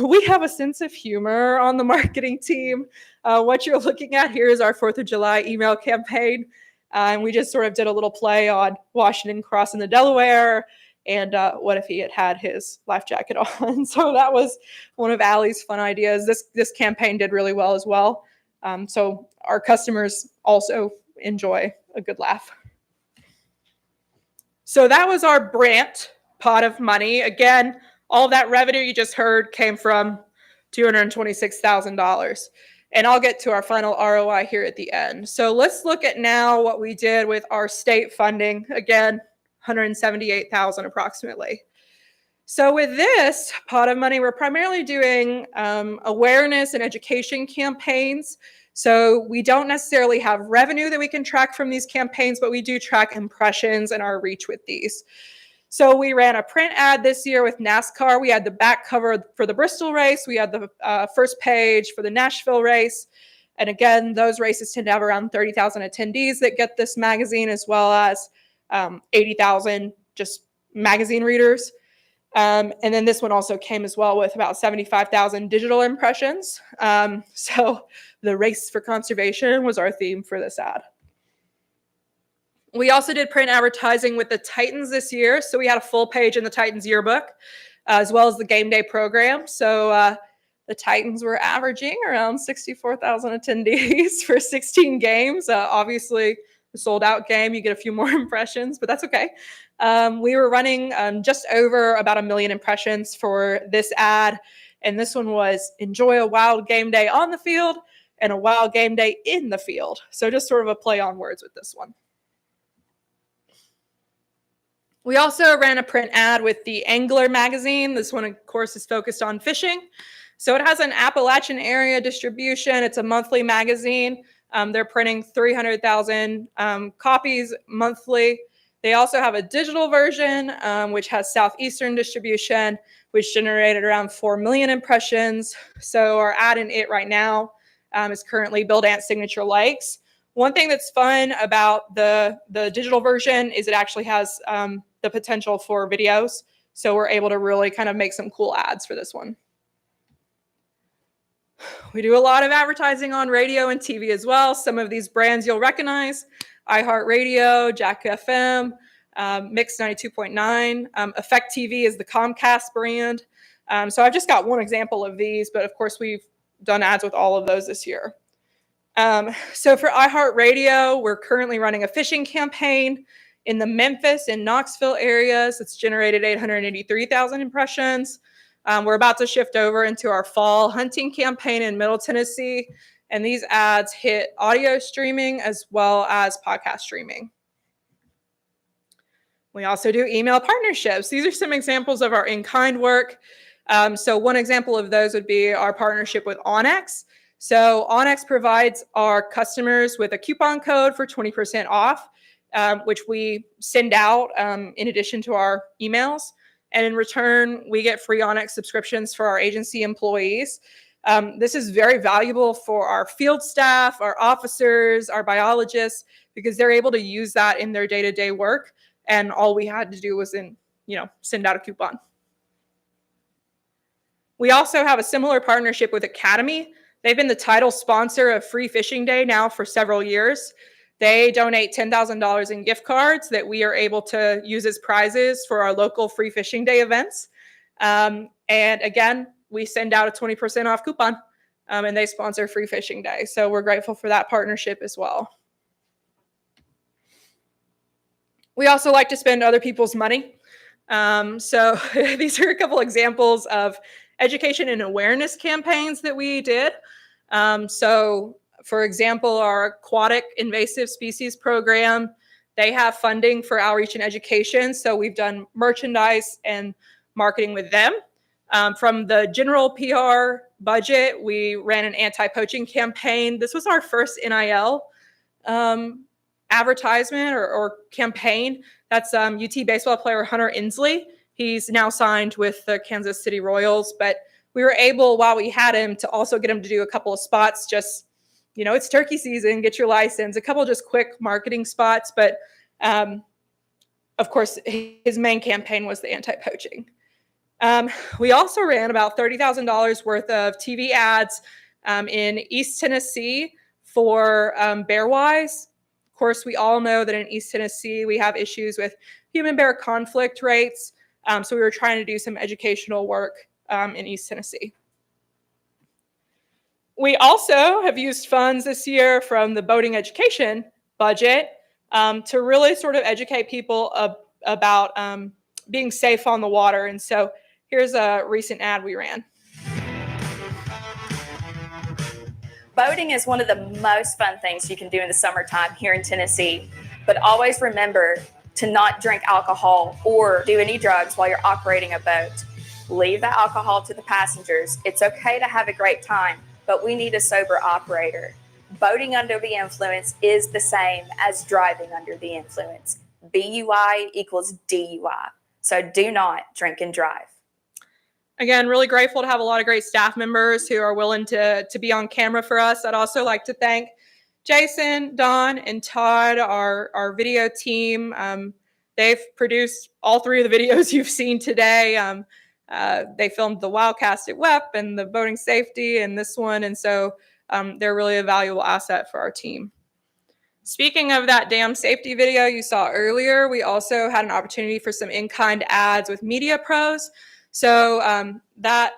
We have a sense of humor on the marketing team. What you're looking at here is our 4th of July email campaign. And we just sort of did a little play on Washington crossing the Delaware and what if he had his life jacket on. So that was one of Allie's fun ideas. This campaign did really well as well. So our customers also enjoy a good laugh. So that was our Brant pot of money. Again, all of that revenue you just heard came from $226,000. And I'll get to our final ROI here at the end. So let's look at now what we did with our state funding. Again, $178,000 approximately. So with this pot of money, we're primarily doing awareness and education campaigns. So we don't necessarily have revenue that we can track from these campaigns, but we do track impressions and our reach with these. So we ran a print ad this year with NASCAR. We had the back cover for the Bristol race. We had the first page for the Nashville race. And again, those races tend to have around 30,000 attendees that get this magazine, as well as 80,000 just magazine readers. And then this one also came as well with about 75,000 digital impressions. So the race for conservation was our theme for this ad. We also did print advertising with the Titans this year. So we had a full page in the Titans yearbook, as well as the game day program. So the Titans were averaging around 64,000 attendees for 16 games. Obviously, a sold out game, you get a few more impressions, but that's okay. We were running just over about 1 million impressions for this ad. And this one was enjoy a wild game day on the field and a wild game day in the field. So just sort of a play on words with this one. We also ran a print ad with the Angler magazine. This one, of course, is focused on fishing. So it has an Appalachian area distribution. It's a monthly magazine. They're printing 300,000 copies monthly. They also have a digital version, which has Southeastern distribution, which generated around 4 million impressions. So our ad in it right now is currently Build Ant Signature Likes. One thing that's fun about the digital version is it actually has the potential for videos. So we're able to really kind of make some cool ads for this one. We do a lot of advertising on radio and TV as well. Some of these brands you'll recognize: iHeartRadio, Jack FM, Mix 92.9. Effect TV is the Comcast brand. So I've just got one example of these, but of course we've done ads with all of those this year. So for iHeartRadio, we're currently running a fishing campaign in the Memphis and Knoxville areas. It's generated 883,000 impressions. We're about to shift over into our fall hunting campaign in Middle Tennessee, and these ads hit audio streaming as well as podcast streaming. We also do email partnerships. These are some examples of our in-kind work. So one example of those would be our partnership with Onyx. So Onyx provides our customers with a coupon code for 20% off, which we send out in addition to our emails. And in return, we get free Onyx subscriptions for our agency employees. This is very valuable for our field staff, our officers, our biologists, because they're able to use that in their day-to-day work. And all we had to do was send out a coupon. We also have a similar partnership with Academy. They've been the title sponsor of Free Fishing Day now for several years. They donate $10,000 in gift cards that we are able to use as prizes for our local Free Fishing Day events. And again, we send out a 20% off coupon, and they sponsor Free Fishing Day. So we're grateful for that partnership as well. We also like to spend other people's money. So these are a couple examples of education and awareness campaigns that we did. So for example, our aquatic invasive species program, they have funding for outreach and education. So we've done merchandise and marketing with them. From the general PR budget, we ran an anti-poaching campaign. This was our first NIL advertisement or campaign. That's UT baseball player Hunter Inslee. He's now signed with the Kansas City Royals, but we were able, while we had him, to also get him to do a couple of spots. Just, it's turkey season, get your license, a couple just quick marketing spots. But of course, his main campaign was the anti-poaching. We also ran about $30,000 worth of TV ads in East Tennessee for Bearwise. Of course, we all know that in East Tennessee, we have issues with human-bear conflict rates. So we were trying to do some educational work in East Tennessee. We also have used funds this year from the boating education budget to really sort of educate people about being safe on the water. And so here's a recent ad we ran. Boating is one of the most fun things you can do in the summertime here in Tennessee, but always remember to not drink alcohol or do any drugs while you're operating a boat. Leave the alcohol to the passengers. It's okay to have a great time, but we need a sober operator. Boating under the influence is the same as driving under the influence. BUI equals DUI. So do not drink and drive. Again, really grateful to have a lot of great staff members who are willing to be on camera for us. I'd also like to thank Jason, Don, and Todd, our video team. They've produced all three of the videos you've seen today. They filmed the Wildcast at WEP and the boating safety and this one. And so they're really a valuable asset for our team. Speaking of that dam safety video you saw earlier, we also had an opportunity for some in-kind ads with Media Pros. So that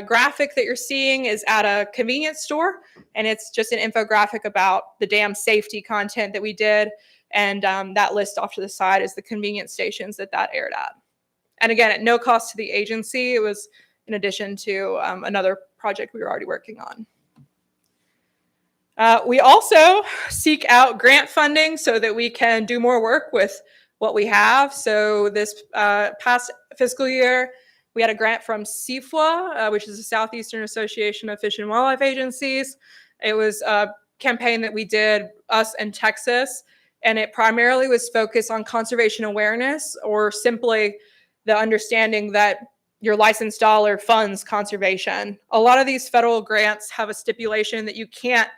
graphic that you're seeing is at a convenience store, and it's just an infographic about the dam safety content that we did. And that list off to the side is the convenience stations that aired at. And again, at no cost to the agency. It was in addition to another project we were already working on. We also seek out grant funding so that we can do more work with what we have. So this past fiscal year, we had a grant from CFWA, which is the Southeastern Association of Fish and Wildlife Agencies. It was a campaign that we did, us and Texas, and it primarily was focused on conservation awareness, or simply the understanding that your licensed dollar funds conservation. A lot of these federal grants have a stipulation that you can't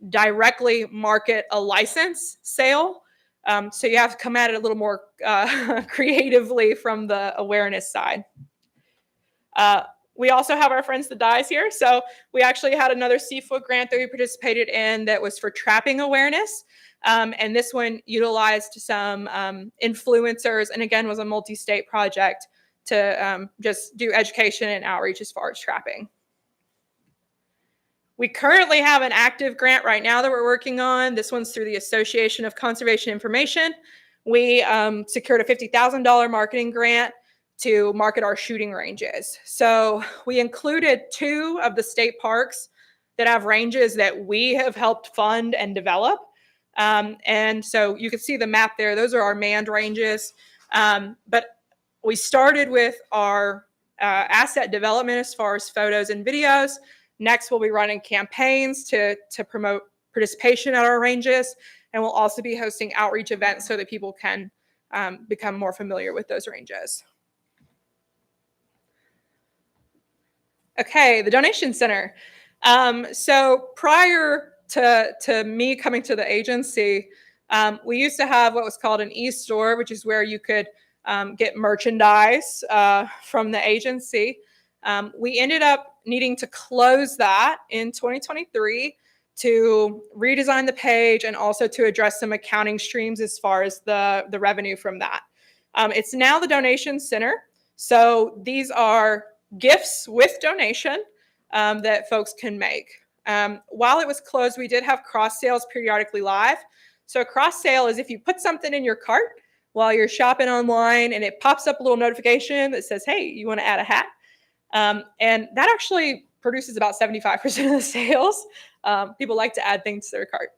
directly market a license sale. So you have to come at it a little more creatively from the awareness side. We also have our friends the Dyes here. So we actually had another CFWA grant that we participated in that was for trapping awareness. And this one utilized some influencers, and again was a multi-state project to just do education and outreach as far as trapping. We currently have an active grant right now that we're working on. This one's through the Association of Conservation Information. We secured a $50,000 marketing grant to market our shooting ranges. So we included 2 of the state parks that have ranges that we have helped fund and develop. And so you can see the map there. Those are our manned ranges. But we started with our asset development as far as photos and videos. Next, we'll be running campaigns to promote participation at our ranges. And we'll also be hosting outreach events so that people can become more familiar with those ranges. Okay, the donation center. So prior to me coming to the agency, we used to have what was called an e-store, which is where you could get merchandise from the agency. We ended up needing to close that in 2023 to redesign the page and also to address some accounting streams as far as the revenue from that. It's now the donation center. So these are gifts with donation that folks can make. While it was closed, we did have cross sales periodically live. So a cross sale is if you put something in your cart while you're shopping online and it pops up a little notification that says, hey, you want to add a hat? And that actually produces about 75% of the sales. People like to add things to their cart.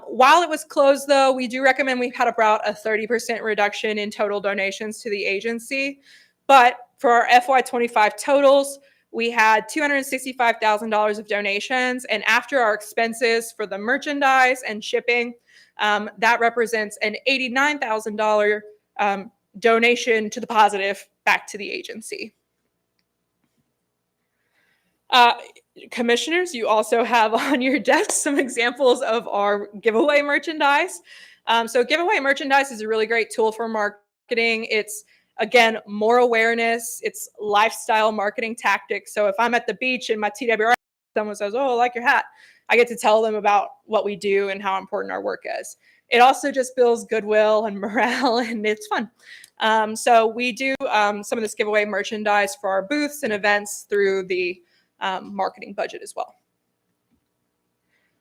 While it was closed, though, we do recommend we've had about a 30% reduction in total donations to the agency. But for our FY25 totals, we had $265,000 of donations. And after our expenses for the merchandise and shipping, that represents an $89,000 donation to the positive back to the agency. Commissioners, you also have on your desk some examples of our giveaway merchandise. So giveaway merchandise is a really great tool for marketing. It's, again, more awareness. It's lifestyle marketing tactics. So if I'm at the beach and my TWRA, someone says, oh, I like your hat, I get to tell them about what we do and how important our work is. It also just builds goodwill and morale, and it's fun. So we do some of this giveaway merchandise for our booths and events through the marketing budget as well.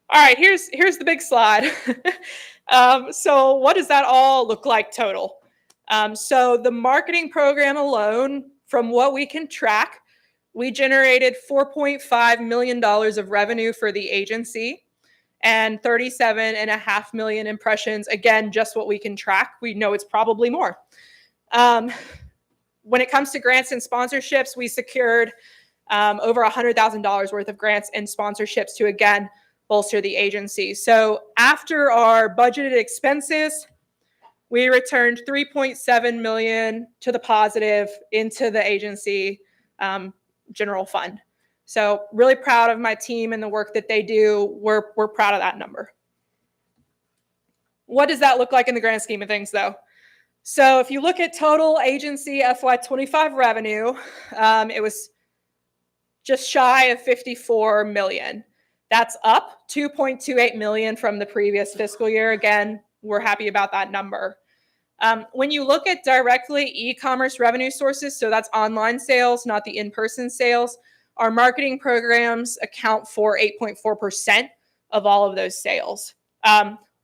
All right, here's the big slide. So what does that all look like total? So the marketing program alone, from what we can track, we generated $4.5 million of revenue for the agency and 37.5 million impressions. Again, just what we can track. We know it's probably more. When it comes to grants and sponsorships, we secured over $100,000 worth of grants and sponsorships to, again, bolster the agency. So after our budgeted expenses, we returned $3.7 million to the positive into the agency general fund. So really proud of my team and the work that they do. We're proud of that number. What does that look like in the grand scheme of things, though? So if you look at total agency FY25 revenue, it was just shy of $54 million. That's up $2.28 million from the previous fiscal year. Again, we're happy about that number. When you look at directly e-commerce revenue sources, so that's online sales, not the in-person sales, our marketing programs account for 8.4% of all of those sales.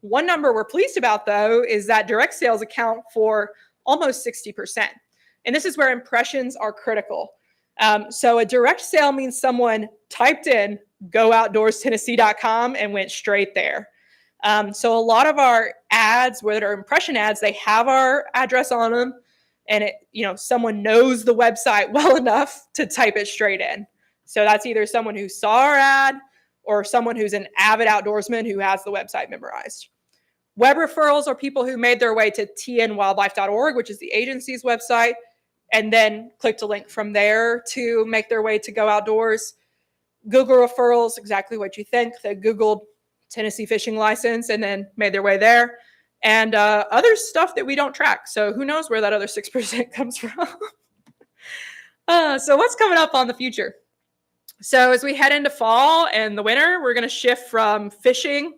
One number we're pleased about, though, is that direct sales account for almost 60%. And this is where impressions are critical. So a direct sale means someone typed in gooutdoorstennessee.com and went straight there. So a lot of our ads, whether they're impression ads, they have our address on them, and someone knows the website well enough to type it straight in. So that's either someone who saw our ad or someone who's an avid outdoorsman who has the website memorized. Web referrals are people who made their way to tnwildlife.org, which is the agency's website, and then clicked a link from there to make their way to Go Outdoors. Google referrals, exactly what you think. They Googled Tennessee fishing license and then made their way there. And other stuff that we don't track. So who knows where that other 6% comes from. So what's coming up on the future? So as we head into fall and the winter, we're going to shift from fishing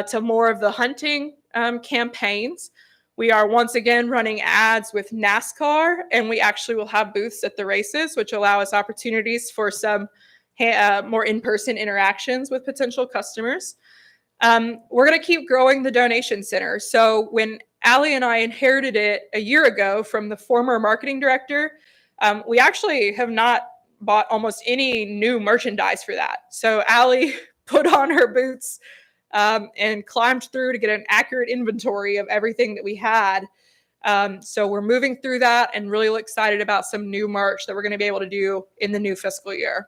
to more of the hunting campaigns. We are once again running ads with NASCAR, and we actually will have booths at the races, which allow us opportunities for some more in-person interactions with potential customers. We're going to keep growing the donation center. So when Allie and I inherited it a year ago from the former marketing director, we actually have not bought almost any new merchandise for that. So Allie put on her boots and climbed through to get an accurate inventory of everything that we had. So we're moving through that and really excited about some new merch that we're going to be able to do in the new fiscal year.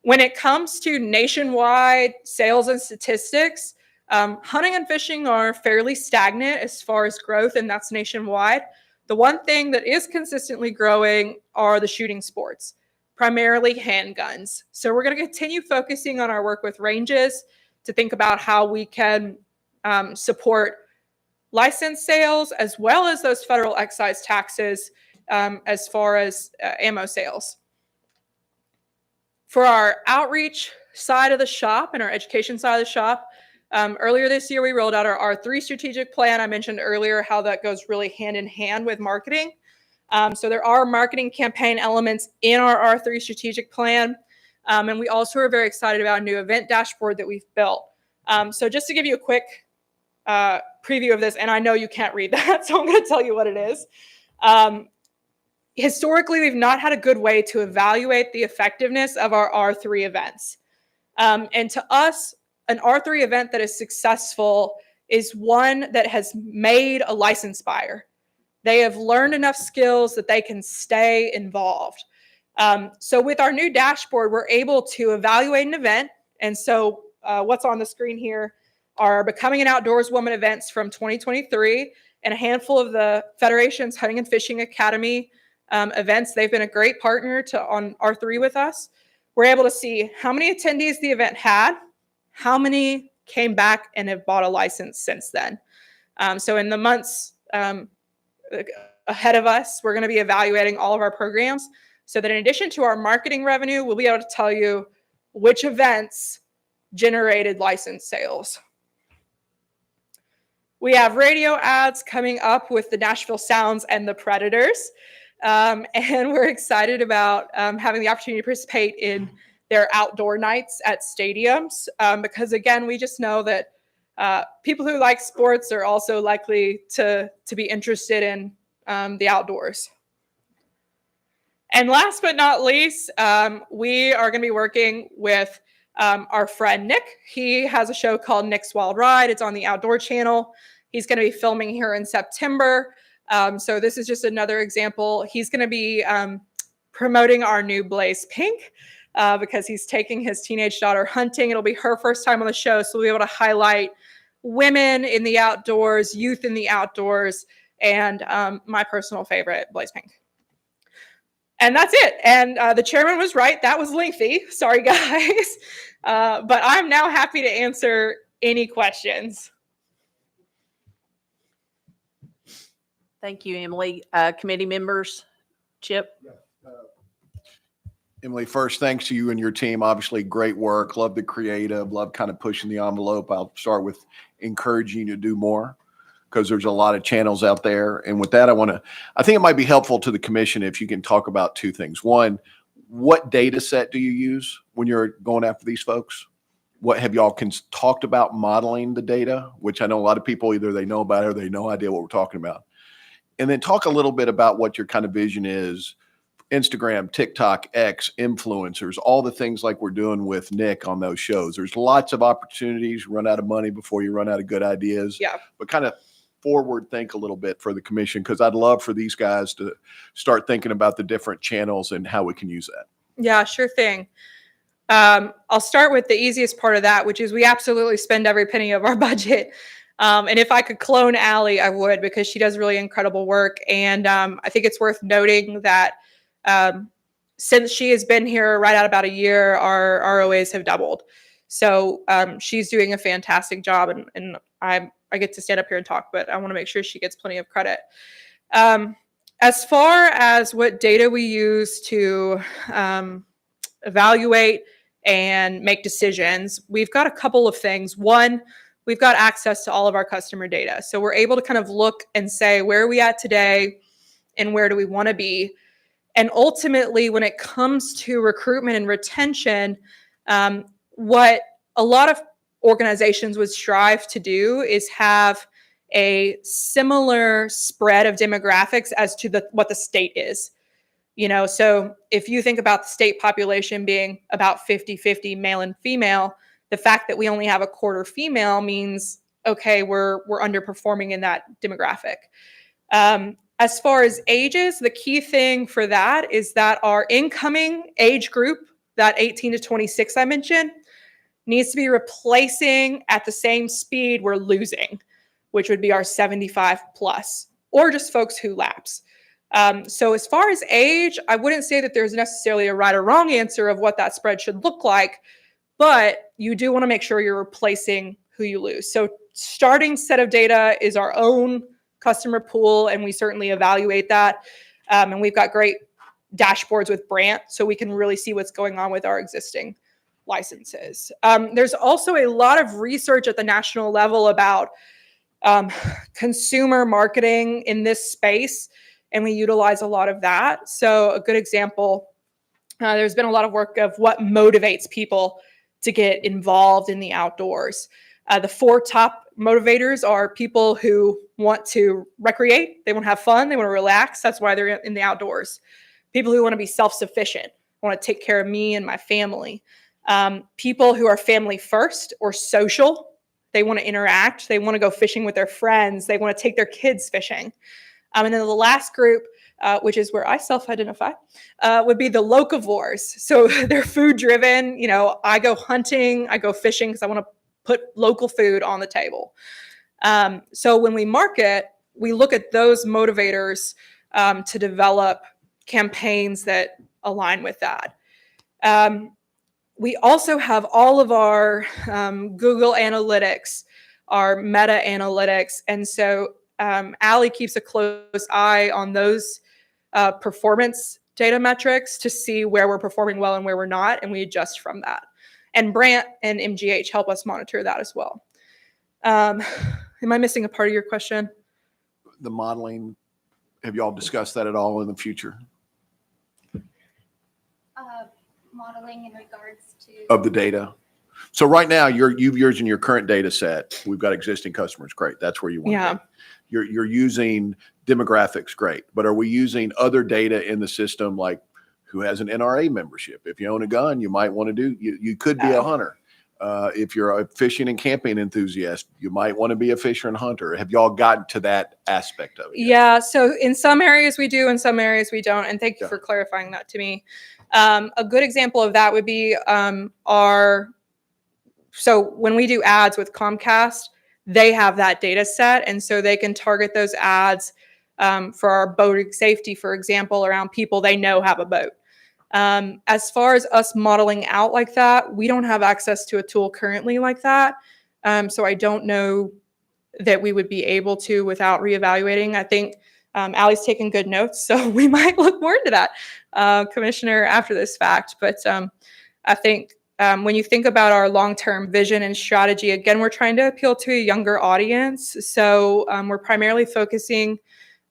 When it comes to nationwide sales and statistics, hunting and fishing are fairly stagnant as far as growth, and that's nationwide. The one thing that is consistently growing are the shooting sports, primarily handguns. So we're going to continue focusing on our work with ranges to think about how we can support license sales as well as those federal excise taxes as far as ammo sales. For our outreach side of the shop and our education side of the shop, earlier this year we rolled out our R3 strategic plan. I mentioned earlier how that goes really hand in hand with marketing. So there are marketing campaign elements in our R3 strategic plan. And we also are very excited about a new event dashboard that we've built. So just to give you a quick preview of this, and I know you can't read that, so I'm going to tell you what it is. Historically, we've not had a good way to evaluate the effectiveness of our R3 events. And to us, an R3 event that is successful is one that has made a license buyer. They have learned enough skills that they can stay involved. So with our new dashboard, we're able to evaluate an event. And so what's on the screen here are Becoming an Outdoors Woman events from 2023 and a handful of the Federation's Hunting and Fishing Academy events. They've been a great partner on R3 with us. We're able to see how many attendees the event had, how many came back and have bought a license since then. So in the months ahead of us, we're going to be evaluating all of our programs so that in addition to our marketing revenue, we'll be able to tell you which events generated license sales. We have radio ads coming up with the Nashville Sounds and the Predators. And we're excited about having the opportunity to participate in their outdoor nights at stadiums because, again, we just know that people who like sports are also likely to be interested in the outdoors. And last but not least, we are going to be working with our friend Nick. He has a show called Nick's Wild Ride. It's on the Outdoor Channel. He's going to be filming here in September. So this is just another example. He's going to be promoting our new Blaze Pink because he's taking his teenage daughter hunting. It'll be her first time on the show, so we'll be able to highlight women in the outdoors, youth in the outdoors, and my personal favorite, Blaze Pink. And that's it. And the chairman was right. That was lengthy. Sorry, guys. But I'm now happy to answer any questions. Thank you, Emily. Committee members, Chip. Emily, first, thanks to you and your team. Obviously, great work. Love the creative. Love kind of pushing the envelope. I'll start with encouraging you to do more because there's a lot of channels out there. And with that, I think it might be helpful to the commission if you can talk about two things. One, what data set do you use when you're going after these folks? What have y'all talked about modeling the data, which I know a lot of people either they know about it or they have no idea what we're talking about. And then talk a little bit about what your kind of vision is. Instagram, TikTok, X, influencers, all the things like we're doing with Nick on those shows. There's lots of opportunities. Run out of money before you run out of good ideas. Yeah. But kind of forward think a little bit for the commission because I'd love for these guys to start thinking about the different channels and how we can use that. Yeah, sure thing. I'll start with the easiest part of that, which is we absolutely spend every penny of our budget. And if I could clone Allie, I would because she does really incredible work. And I think it's worth noting that since she has been here right at about a year, our ROAs have doubled. So she's doing a fantastic job. And I get to stand up here and talk, but I want to make sure she gets plenty of credit. As far as what data we use to evaluate and make decisions, we've got a couple of things. One, we've got access to all of our customer data. So we're able to kind of look and say, where are we at today and where do we want to be? And ultimately, when it comes to recruitment and retention, what a lot of organizations would strive to do is have a similar spread of demographics as to what the state is. You know, so if you think about the state population being about 50-50 male and female, the fact that we only have a quarter female means, okay, we're underperforming in that demographic. As far as ages, the key thing for that is that our incoming age group, that 18 to 26 I mentioned, needs to be replacing at the same speed we're losing, which would be our 75 plus, or just folks who lapse. So as far as age, I wouldn't say that there's necessarily a right or wrong answer of what that spread should look like, but you do want to make sure you're replacing who you lose. So starting set of data is our own customer pool, and we certainly evaluate that. And we've got great dashboards with Brant, so we can really see what's going on with our existing licenses. There's also a lot of research at the national level about consumer marketing in this space, and we utilize a lot of that. So a good example, there's been a lot of work of what motivates people to get involved in the outdoors. The 4 top motivators are people who want to recreate, they want to have fun, they want to relax. That's why they're in the outdoors. People who want to be self-sufficient, want to take care of me and my family. People who are family first or social, they want to interact, they want to go fishing with their friends, they want to take their kids fishing. And then the last group, which is where I self-identify, would be the locavores. So they're food driven. You know, I go hunting, I go fishing because I want to put local food on the table. So when we market, we look at those motivators to develop campaigns that align with that. We also have all of our Google Analytics, our meta analytics. And so Allie keeps a close eye on those performance data metrics to see where we're performing well and where we're not, and we adjust from that. And Brant and MGH help us monitor that as well. Am I missing a part of your question? The modeling, have y'all discussed that at all in the future? Modeling in regards to Of the data. So right now you're using your current data set. We've got existing customers. Great. That's where you want to be. You're using demographics. Great. But are we using other data in the system, like who has an NRA membership? If you own a gun, you might want to do, you could be a hunter. If you're a fishing and camping enthusiast, you might want to be a fisher and hunter. Have y'all gotten to that aspect of it? Yeah. So in some areas we do, in some areas we don't. And thank you for clarifying that to me. A good example of that would be so when we do ads with Comcast, they have that data set. And so they can target those ads for our boating safety, for example, around people they know have a boat. As far as us modeling out like that, we don't have access to a tool currently like that. So I don't know that we would be able to without reevaluating. I think Allie's taking good notes, so we might look more into that, Commissioner, after this fact. But I think when you think about our long-term vision and strategy, again, we're trying to appeal to a younger audience. So we're primarily focusing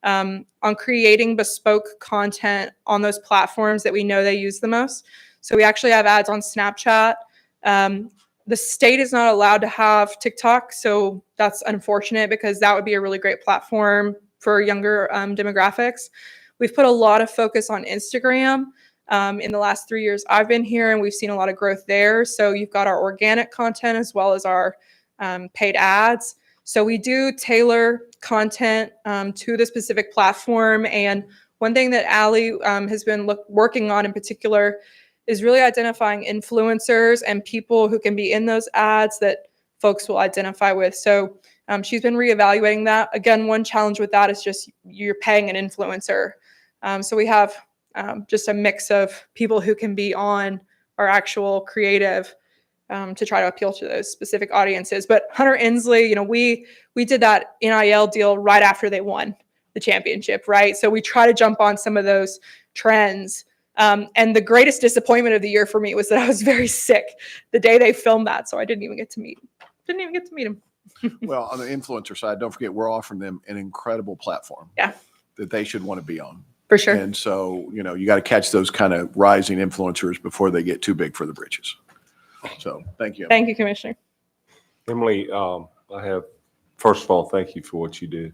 on creating bespoke content on those platforms that we know they use the most. So we actually have ads on Snapchat. The state is not allowed to have TikTok, so that's unfortunate because that would be a really great platform for younger demographics. We've put a lot of focus on Instagram in the last 3 years I've been here, and we've seen a lot of growth there. So you've got our organic content as well as our paid ads. So we do tailor content to the specific platform. And one thing that Allie has been working on in particular is really identifying influencers and people who can be in those ads that folks will identify with. So she's been reevaluating that. Again, one challenge with that is just you're paying an influencer. So we have just a mix of people who can be on our actual creative to try to appeal to those specific audiences. But Hunter Inslee, you know, we did that NIL deal right after they won the championship, right? So we try to jump on some of those trends. And the greatest disappointment of the year for me was that I was very sick the day they filmed that. So I didn't even get to meet him. Well, on the influencer side, don't forget, we're offering them an incredible platform that they should want to be on. For sure. And so, you know, you got to catch those kind of rising influencers before they get too big for the britches. So thank you. Thank you, Commissioner. Emily, first of all, thank you for what you do.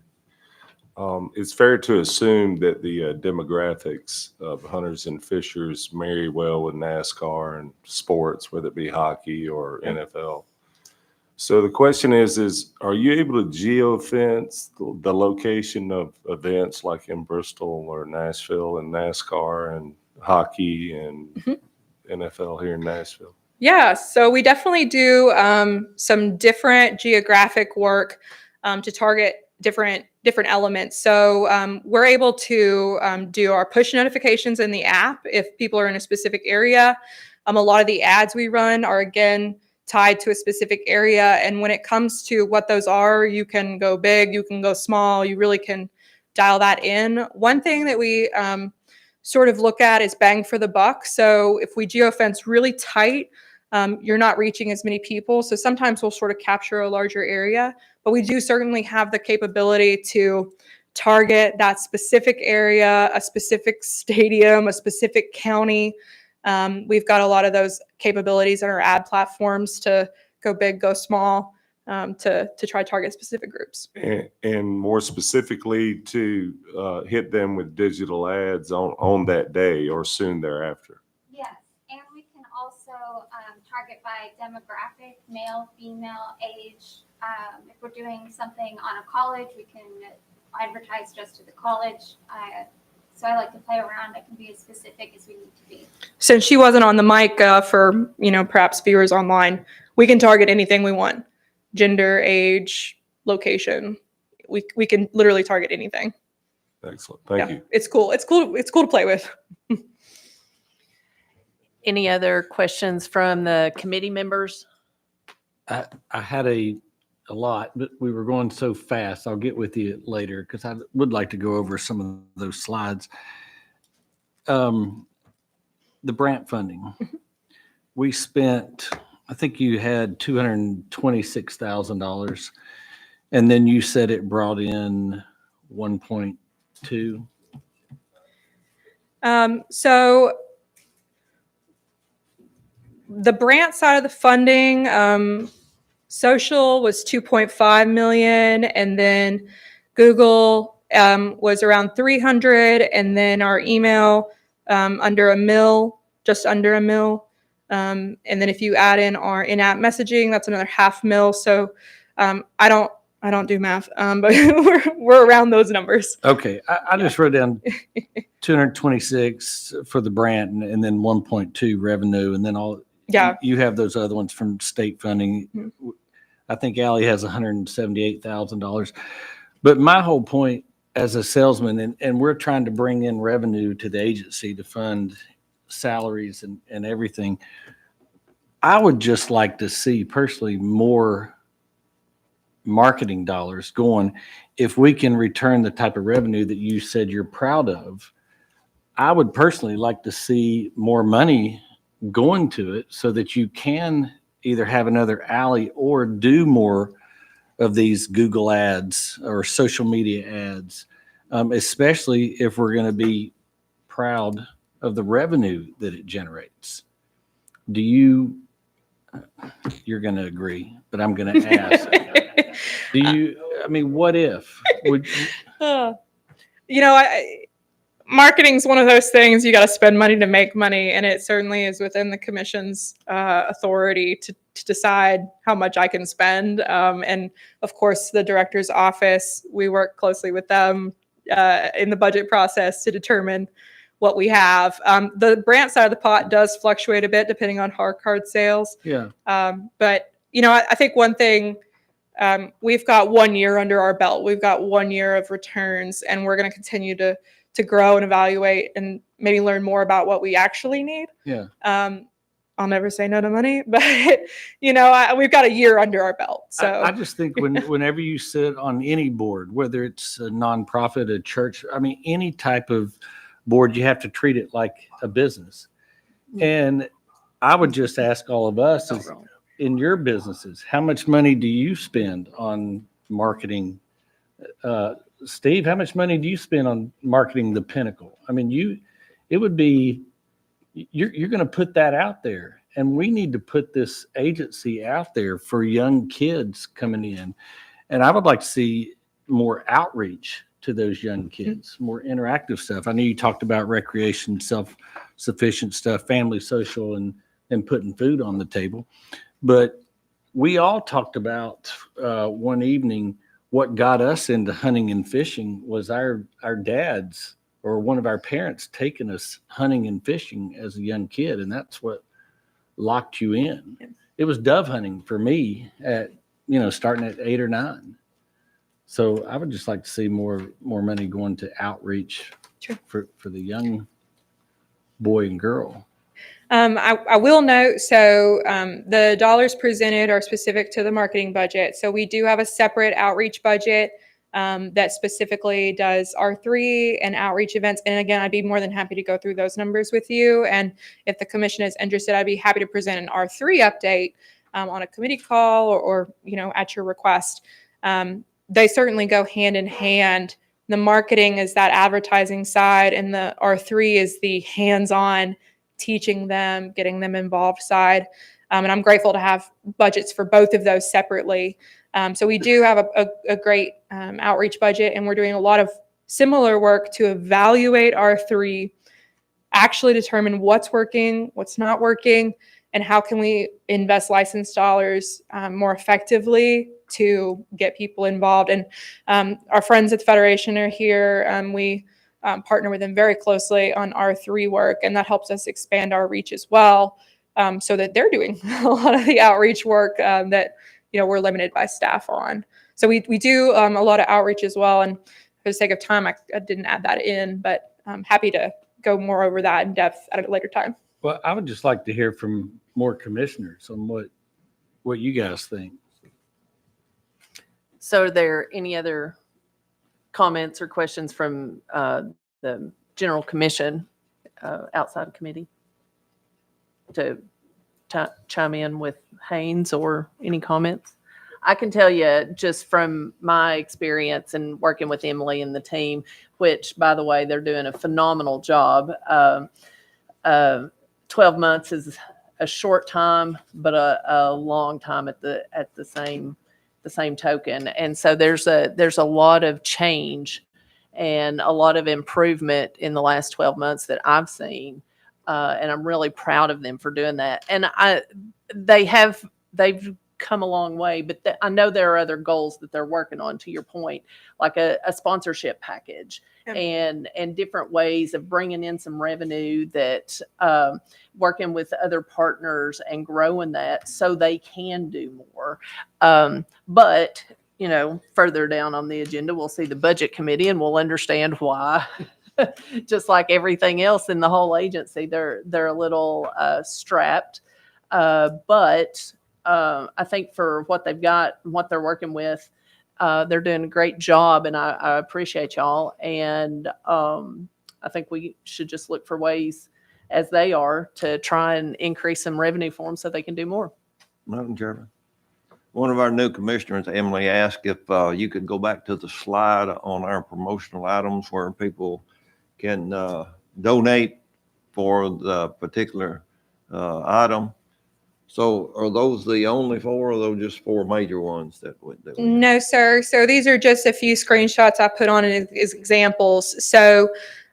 It's fair to assume that the demographics of hunters and fishers marry well with NASCAR and sports, whether it be hockey or NFL. So the question is are you able to geofence the location of events like in Bristol or Nashville and NASCAR and hockey and NFL here in Nashville? Yeah, so we definitely do some different geographic work to target different elements. So we're able to do our push notifications in the app if people are in a specific area. A lot of the ads we run are, again, tied to a specific area. And when it comes to what those are, you can go big, you can go small, you really can dial that in. One thing that we sort of look at is bang for the buck. So if we geofence really tight, you're not reaching as many people. So sometimes we'll sort of capture a larger area, but we do certainly have the capability to target that specific area, a specific stadium, a specific county. We've got a lot of those capabilities in our ad platforms to go big, go small, to try to target specific groups. And more specifically to hit them with digital ads on that day or soon thereafter. Yes, and we can also target by demographic, male, female, age. If we're doing something on a college, we can advertise just to the college So I like to play around. I can be as specific as we need to be. Since she wasn't on the mic for, perhaps viewers online, we can target anything we want. Gender, age, location. We can literally target anything. Excellent. Thank you. It's cool. It's cool. It's cool to play with. Any other questions from the committee members? I had a lot, but we were going so fast. I'll get with you later because I would like to go over some of those slides. The grant funding. We spent, I think you had $226,000, and then you said it brought in 1.2. So the Brant side of the funding, social was 2.5 million, and then Google was around 300, and then our email under $1 million, just under $1 million. And then if you add in our in-app messaging, that's another $500,000. So I don't do math, but we're around those numbers. Okay, I just wrote down 226 for the Brant, and then 1.2 revenue, and then all. Yeah. You have those other ones from state funding. Mm-hmm. I think Allie has $178,000. But my whole point as a salesman, and we're trying to bring in revenue to the agency to fund salaries and everything. I would just like to see personally more marketing dollars going. If we can return the type of revenue that you said you're proud of, I would personally like to see more money going to it so that you can either have another alley or do more of these Google ads or social media ads, especially if we're going to be proud of the revenue that it generates. You're going to agree, but I'm going to ask, what if? Marketing's one of those things you got to spend money to make money, and it certainly is within the commission's authority to decide how much I can spend. And of course, the director's office, we work closely with them in the budget process to determine what we have. The Brant side of the pot does fluctuate a bit depending on hard card sales. Yeah. But I think one thing, we've got 1 year under our belt. We've got 1 year of returns, and we're going to continue to grow and evaluate and maybe learn more about what we actually need. Yeah. I'll never say no to money, but we've got a year under our belt. So I just think whenever you sit on any board, whether it's a nonprofit, a church, any type of board, you have to treat it like a business. And I would just ask all of us in your businesses, how much money do you spend on marketing? Steve, how much money do you spend on marketing the Pinnacle? You're going to put that out there, and we need to put this agency out there for young kids coming in. And I would like to see more outreach to those young kids, more interactive stuff. I know you talked about recreation, self-sufficient stuff, family, social, and putting food on the table. But we all talked about one evening, what got us into hunting and fishing was our dads or one of our parents taking us hunting and fishing as a young kid. And that's what locked you in. It was dove hunting for me at, starting at 8 or 9. So I would just like to see more money going to outreach for the young boy and girl. I will note, so the dollars presented are specific to the marketing budget. So we do have a separate outreach budget that specifically does R3 and outreach events. And again, I'd be more than happy to go through those numbers with you. And if the commission is interested, I'd be happy to present an R3 update on a committee call or at your request. They certainly go hand in hand. The marketing is that advertising side, and the R3 is the hands-on teaching them, getting them involved side. And I'm grateful to have budgets for both of those separately. So we do have a great outreach budget, and we're doing a lot of similar work to evaluate R3, actually determine what's working, what's not working, and how can we invest license dollars more effectively to get people involved. And our friends at the Federation are here. We partner with them very closely on R3 work, and that helps us expand our reach as well, so that they're doing a lot of the outreach work that we're limited by staff on. So we do a lot of outreach as well, and for the sake of time, I didn't add that in, but I'm happy to go more over that in depth at a later time. Well, I would just like to hear from more commissioners on what you guys think. So are there any other comments or questions from the general commission outside of committee to chime in with Haynes or any comments? I can tell you just from my experience and working with Emily and the team, which, by the way, they're doing a phenomenal job. 12 months is a short time, but a long time at the same token. And so there's a lot of change and a lot of improvement in the last 12 months that I've seen. And I'm really proud of them for doing that. And they've come a long way, but I know there are other goals that they're working on, to your point, like a sponsorship package and different ways of bringing in some revenue, that working with other partners and growing that so they can do more. But further down on the agenda, we'll see the budget committee and we'll understand why. Just like everything else in the whole agency, they're a little strapped. But I think for what they've got and what they're working with, they're doing a great job, and I appreciate y'all. And I think we should just look for ways, as they are, to try and increase some revenue for them so they can do more. Madam Chairman, one of our new commissioners, Emily, asked if you could go back to the slide on our promotional items where people can donate for the particular item. So are those the only four, or are those just four major ones that we No, sir. So these are just a few screenshots I put on as examples. So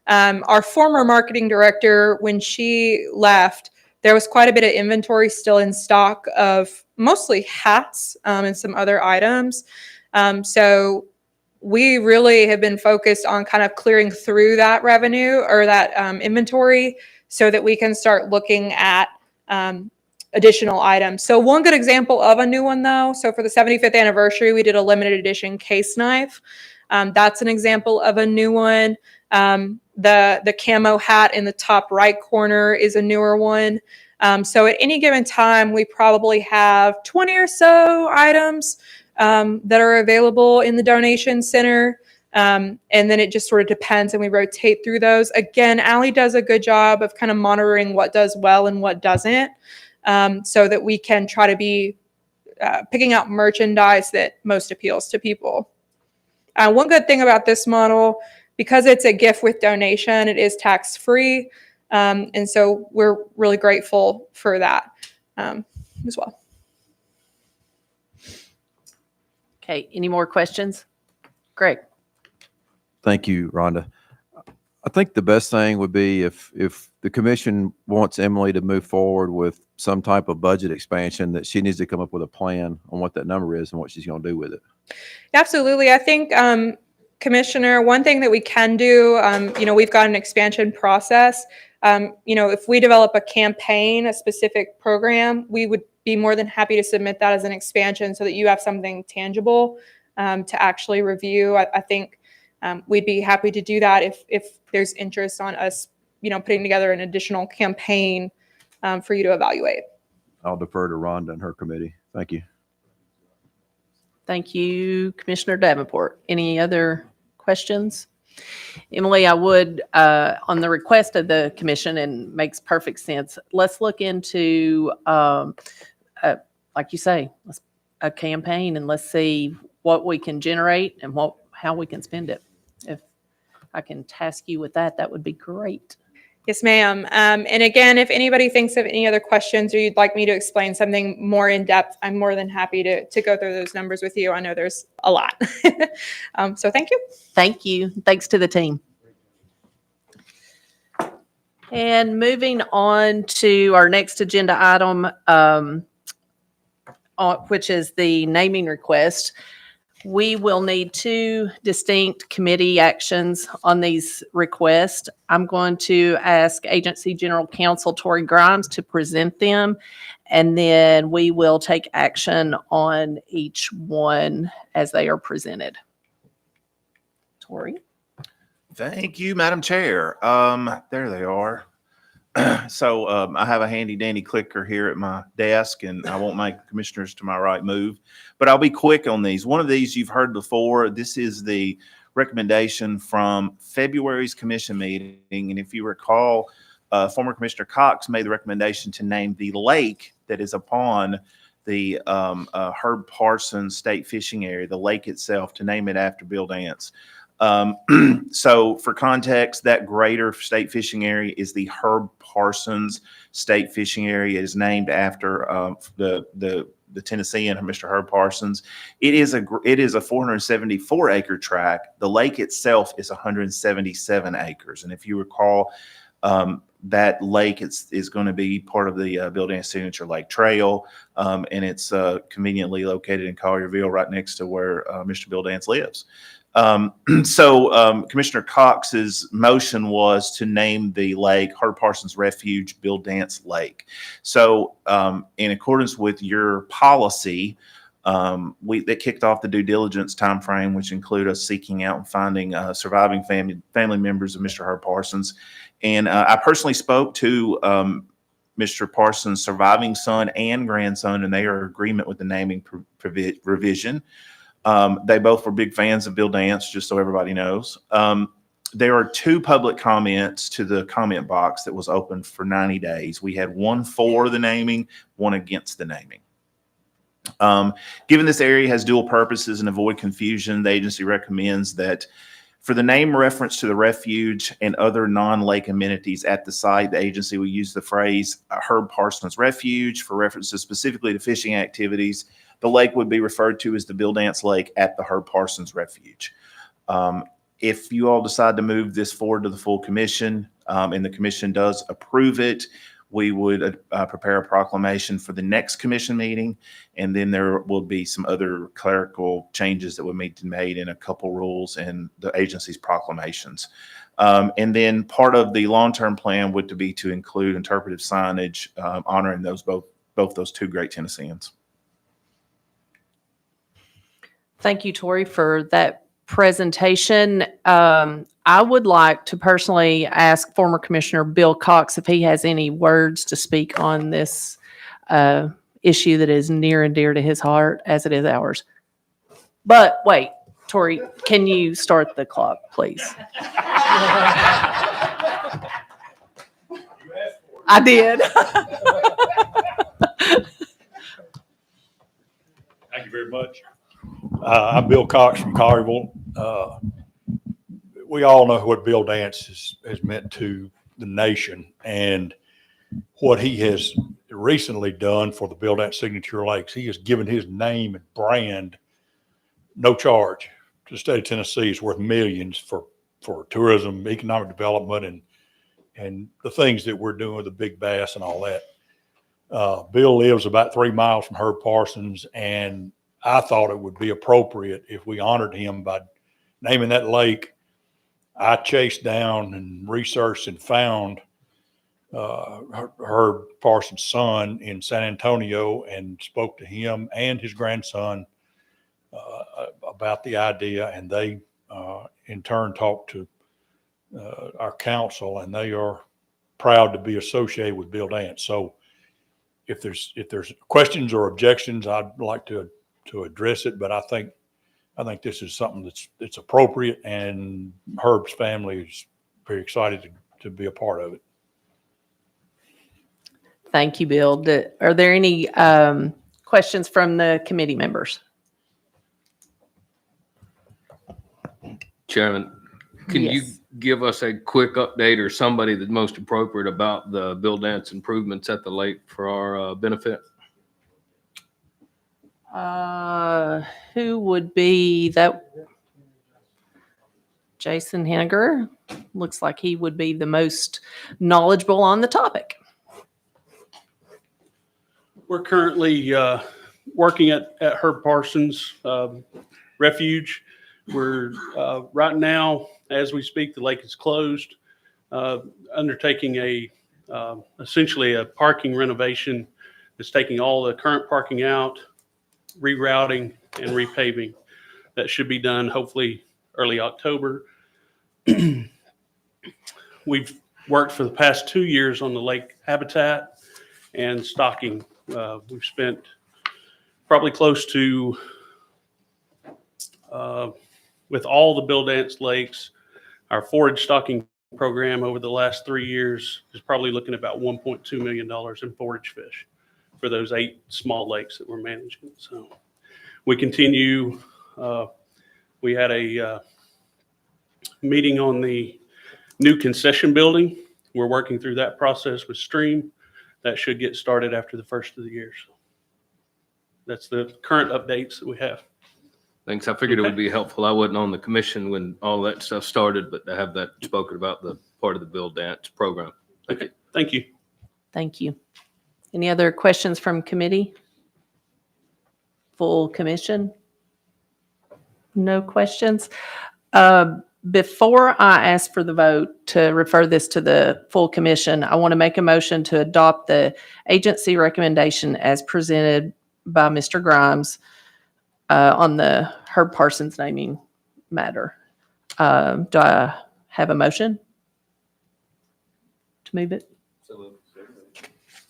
our former marketing director, when she left, there was quite a bit of inventory still in stock of mostly hats and some other items. So we really have been focused on kind of clearing through that revenue or that inventory so that we can start looking at additional items. So one good example of a new one, though, so for the 75th anniversary, we did a limited edition case knife. That's an example of a new one. The camo hat in the top right corner is a newer one. So at any given time, we probably have 20 or so items that are available in the donation center. And then it just sort of depends, and we rotate through those. Again, Allie does a good job of kind of monitoring what does well and what doesn't, so that we can try to be picking out merchandise that most appeals to people. One good thing about this model, because it's a gift with donation, it is tax-free. And so we're really grateful for that as well. Okay, any more questions? Greg. Thank you, Rhonda. I think the best thing would be if the commission wants Emily to move forward with some type of budget expansion, that she needs to come up with a plan on what that number is and what she's going to do with it. Absolutely. I think, Commissioner, one thing that we can do, we've got an expansion process. If we develop a campaign, a specific program, we would be more than happy to submit that as an expansion so that you have something tangible to actually review. I think we'd be happy to do that if there's interest on us, putting together an additional campaign for you to evaluate. I'll defer to Rhonda and her committee. Thank you. Thank you, Commissioner Davenport. Any other questions? Emily, I would, on the request of the commission, and makes perfect sense, let's look into, like you say, a campaign, and let's see what we can generate and how we can spend it. If I can task you with that, that would be great. Yes, ma'am. And again, if anybody thinks of any other questions or you'd like me to explain something more in depth, I'm more than happy to go through those numbers with you. I know there's a lot. So thank you. Thank you. Thanks to the team. And moving on to our next agenda item, which is the naming request. We will need two distinct committee actions on these requests. I'm going to ask Agency General Counsel Torrey Grimes to present them, and then we will take action on each one as they are presented. Torrey? Thank you, Madam Chair. There they are. So I have a handy dandy clicker here at my desk, and I won't make commissioners to my right move, but I'll be quick on these. One of these you've heard before. This is the recommendation from February's commission meeting. And if you recall, former Commissioner Cox made the recommendation to name the lake that is upon the Herb Parsons State Fishing Area, the lake itself, to name it after Bill Dance. So for context, that greater state fishing area is the Herb Parsons State Fishing Area. It is named after the Tennessean, Mr. Herb Parsons. It is a 474 acre tract. The lake itself is 177 acres. And if you recall, that lake is going to be part of the Bill Dance Signature Lake Trail, and it's conveniently located in Collierville, right next to where Mr. Bill Dance lives. So Commissioner Cox's motion was to name the lake Herb Parsons Refuge Bill Dance Lake. So in accordance with your policy, that kicked off the due diligence timeframe, which include us seeking out and finding surviving family members of Mr. Herb Parsons. And I personally spoke to Mr. Parsons' surviving son and grandson, and they are in agreement with the naming revision. They both were big fans of Bill Dance, just so everybody knows. There are two public comments to the comment box that was open for 90 days. We had one for the naming, one against the naming. Given this area has dual purposes and avoid confusion, the agency recommends that for the name reference to the refuge and other non-lake amenities at the site, the agency will use the phrase Herb Parsons Refuge for references specifically to fishing activities. The lake would be referred to as the Bill Dance Lake at the Herb Parsons Refuge. If you all decide to move this forward to the full commission, and the commission does approve it, we would prepare a proclamation for the next commission meeting, and then there will be some other clerical changes that would need to be made in a couple rules and the agency's proclamations. And then part of the long-term plan would be to include interpretive signage honoring both those two great Tennesseans. Thank you, Torrey, for that presentation. I would like to personally ask former Commissioner Bill Cox if he has any words to speak on this issue that is near and dear to his heart, as it is ours. But wait, Torrey, can you start the clock, please? I did. Thank you very much. I'm Bill Cox from Collierville. We all know what Bill Dance has meant to the nation and what he has recently done for the Bill Dance Signature Lakes. He has given his name and brand no charge to the state of Tennessee. It's worth millions for tourism, economic development, and the things that we're doing with the big bass and all that. Bill lives about 3 miles from Herb Parsons, and I thought it would be appropriate if we honored him by naming that lake. I chased down and researched and found Herb Parsons' son in San Antonio and spoke to him and his grandson about the idea, and they in turn talked to our council, and they are proud to be associated with Bill Dance. So if there's questions or objections, I'd like to address it, but I think this is something that's appropriate, and Herb's family is very excited to be a part of it. Thank you, Bill. Are there any questions from the committee members? Chairman, can you give us a quick update or somebody that's most appropriate about the Bill Dance improvements at the lake for our benefit? Who would be that? Jason Henniger looks like he would be the most knowledgeable on the topic. We're currently working at Herb Parsons. refuge. We're right now, as we speak, the lake is closed, undertaking essentially a parking renovation. It's taking all the current parking out, rerouting and repaving. That should be done hopefully early October. We've worked for the past 2 years on the lake habitat and stocking. We've spent probably close to, with all the Bill Dance lakes, our forage stocking program over the last 3 years is probably looking at about $1.2 million in forage fish for those 8 small lakes that we're managing. So we continue. We had a meeting on the new concession building. We're working through that process with Stream. That should get started after the first of the year. So that's the current updates that we have. Thanks. I figured it would be helpful. I wasn't on the commission when all that stuff started, but to have that spoken about the part of the Bill Dance program. Thank you. Thank you. Thank you. Any other questions from committee? Full commission? No questions. Before I ask for the vote to refer this to the full commission, I want to make a motion to adopt the agency recommendation as presented by Mr. Grimes on the Herb Parsons naming matter. Do I have a motion to move it?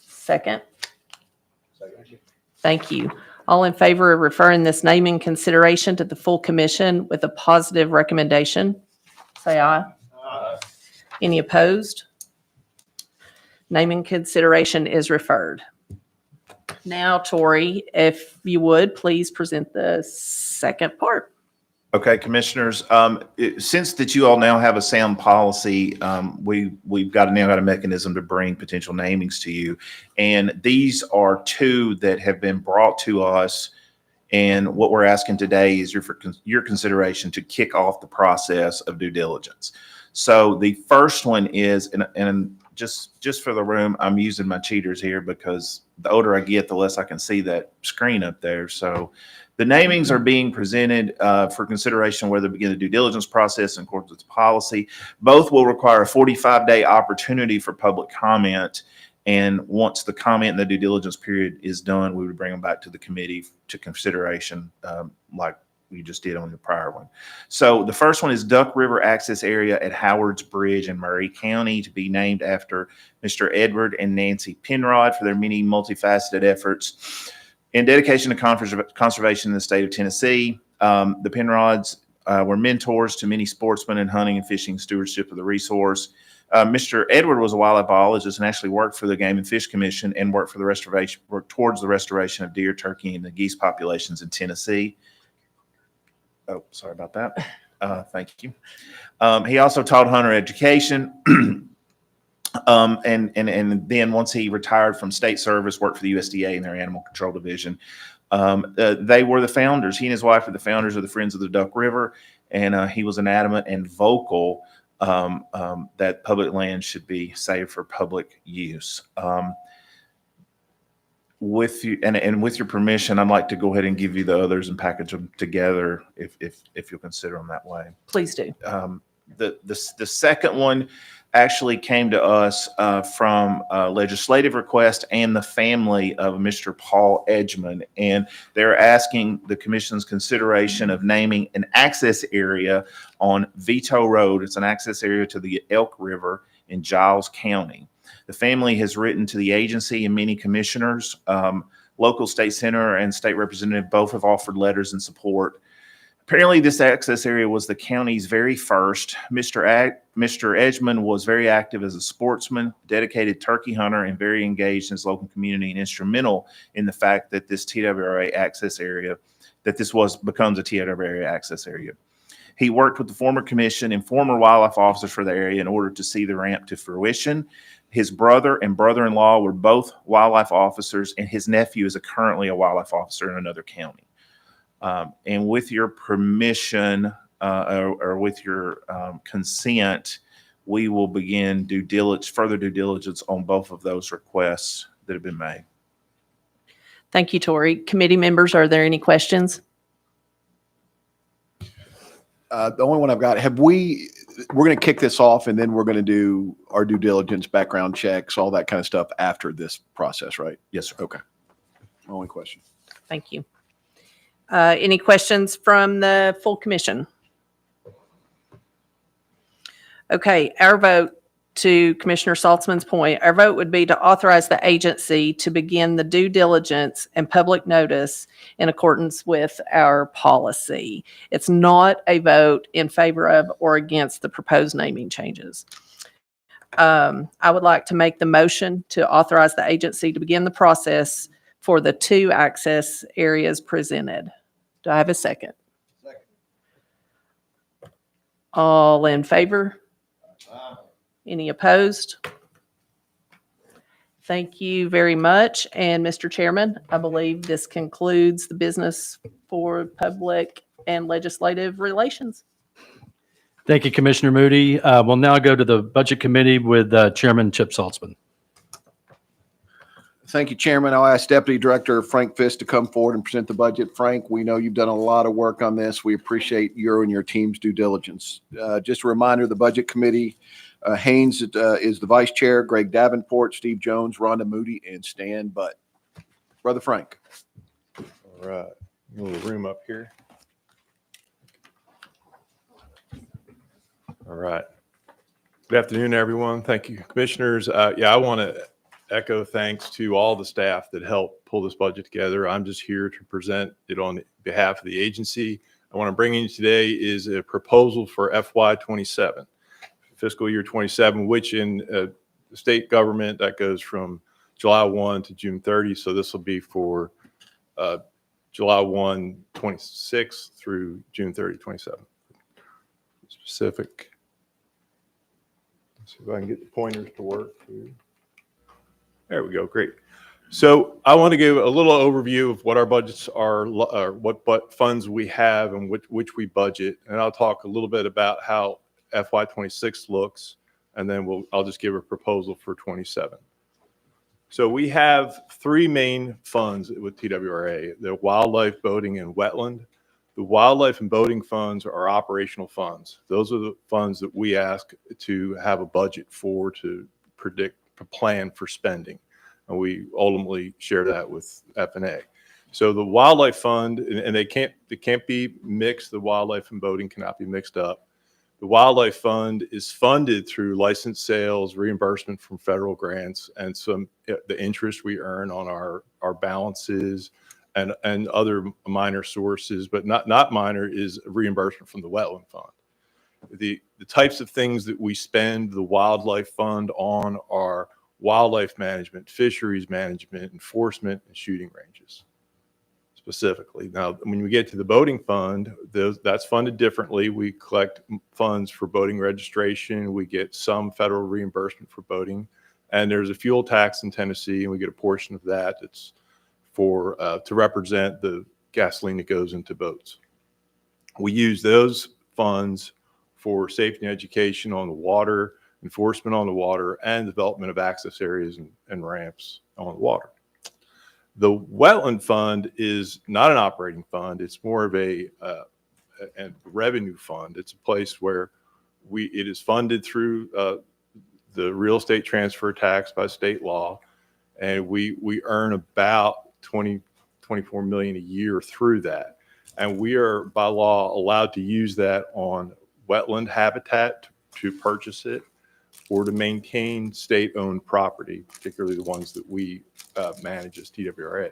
Second? Thank you. All in favor of referring this naming consideration to the full commission with a positive recommendation, say aye. Aye. Any opposed? Naming consideration is referred. Now, Torrey, if you would, please present the second part. Okay, commissioners, since that you all now have a sound policy, we've got a mechanism to bring potential namings to you. And these are 2 that have been brought to us. And what we're asking today is your consideration to kick off the process of due diligence. So the first one is, and just for the room, I'm using my cheaters here because the older I get, the less I can see that screen up there. So the namings are being presented for consideration whether to begin the due diligence process in accordance with policy. Both will require a 45-day opportunity for public comment. And once the comment and the due diligence period is done, we would bring them back to the committee to consideration like we just did on the prior one. So the first one is Duck River Access Area at Howard's Bridge in Murray County to be named after Mr. Edward and Nancy Penrod for their many multifaceted efforts in dedication to conservation in the state of Tennessee. The Penrods were mentors to many sportsmen in hunting and fishing stewardship of the resource. Mr. Edward was a wildlife biologist and actually worked for the Game and Fish Commission and worked towards the restoration of deer, turkey, and the geese populations in Tennessee. Oh, sorry about that. Thank you. He also taught hunter education. And then once he retired from state service, worked for the USDA in their animal control division. They were the founders. He and his wife were the founders of the Friends of the Duck River. And he was an adamant and vocal that public land should be saved for public use. With you and with your permission, I'd like to go ahead and give you the others and package them together if you'll consider them that way. Please do. The second one actually came to us from a legislative request and the family of Mr. Paul Edgman, and they're asking the commission's consideration of naming an access area on Vito Road. It's an access area to the Elk River in Giles County. The family has written to the agency and many commissioners. Local state senator and state representative both have offered letters in support. Apparently, this access area was the county's very first. Mr. Edgman was very active as a sportsman, dedicated turkey hunter, and very engaged in his local community and instrumental in the fact that this TWRA access area, becomes a TWRA access area. He worked with the former commission and former wildlife officers for the area in order to see the ramp to fruition. His brother and brother-in-law were both wildlife officers, and his nephew is currently a wildlife officer in another county. And with your permission or with your consent, we will begin further due diligence on both of those requests that have been made. Thank you, Torrey. Committee members, are there any questions? The only one I've got, we're going to kick this off and then we're going to do our due diligence, background checks, all that kind of stuff after this process, right? Yes, sir. Okay. Only question. Thank you. Any questions from the full commission? Okay, our vote, to Commissioner Saltzman's point, our vote would be to authorize the agency to begin the due diligence and public notice in accordance with our policy. It's not a vote in favor of or against the proposed naming changes. I would like to make the motion to authorize the agency to begin the process for the 2 access areas presented. Do I have a second? Second. All in favor? Any opposed? Thank you very much. And Mr. Chairman, I believe this concludes the business for public and legislative relations. Thank you, Commissioner Moody. We'll now go to the Budget Committee with Chairman Chip Saltzman. Thank you, Chairman. I'll ask Deputy Director Frank Fiss to come forward and present the budget. Frank, we know you've done a lot of work on this. We appreciate your and your team's due diligence. Just a reminder, the Budget Committee, Haynes is the Vice Chair, Greg Davenport, Steve Jones, Rhonda Moody, and Stan Butt. Brother Frank. All right. A little room up here. All right. Good afternoon, everyone. Thank you, commissioners. I want to echo thanks to all the staff that helped pull this budget together. I'm just here to present it on behalf of the agency. I want to bring in today is a proposal for FY27, fiscal year 27, which in the state government, that goes from July 1 to June 30. So this will be for July 1, 26 through June 30, 27. Specific. Let's see if I can get the pointers to work here. There we go. Great. So I want to give a little overview of what our budgets are, what funds we have and which we budget. And I'll talk a little bit about how FY26 looks, and then I'll just give a proposal for 27. So we have 3 main funds with TWRA, the wildlife, boating, and wetland. The wildlife and boating funds are operational funds. Those are the funds that we ask to have a budget for, to predict a plan for spending. And we ultimately share that with F&A. So the wildlife fund, and they can't be mixed. The wildlife and boating cannot be mixed up. The wildlife fund is funded through license sales, reimbursement from federal grants, and the interest we earn on our balances and other minor sources, but not minor is reimbursement from the wetland fund. The types of things that we spend the wildlife fund on are wildlife management, fisheries management, enforcement, and shooting ranges specifically. Now, when we get to the boating fund, that's funded differently. We collect funds for boating registration. We get some federal reimbursement for boating, and there's a fuel tax in Tennessee, and we get a portion of that. It's for to represent the gasoline that goes into boats. We use those funds for safety and education on the water, enforcement on the water, and development of access areas and ramps on the water. The wetland fund is not an operating fund. It's more of a revenue fund. It's a place where it is funded through the real estate transfer tax by state law, and we earn about 24 million a year through that. And we are by law allowed to use that on wetland habitat to purchase it or to maintain state-owned property, particularly the ones that we manage as TWRA.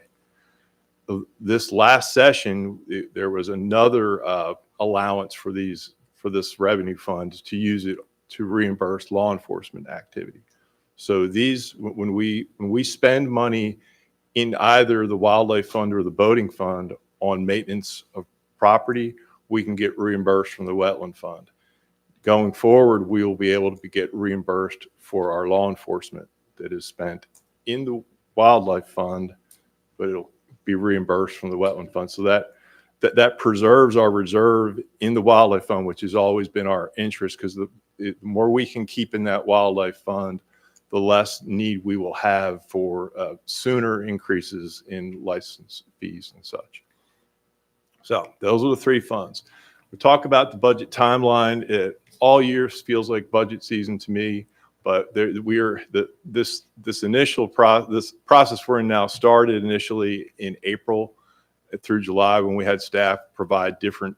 This last session, there was another allowance for this revenue fund to use it to reimburse law enforcement activity. So when we spend money in either the wildlife fund or the boating fund on maintenance of property, we can get reimbursed from the wetland fund. Going forward, we will be able to get reimbursed for our law enforcement that is spent in the wildlife fund, but it'll be reimbursed from the wetland fund. So that preserves our reserve in the wildlife fund, which has always been our interest, because the more we can keep in that wildlife fund, the less need we will have for sooner increases in license fees and such. So those are the 3 funds. We talk about the budget timeline. All year feels like budget season to me, but this process we're in now started initially in April through July when we had staff provide different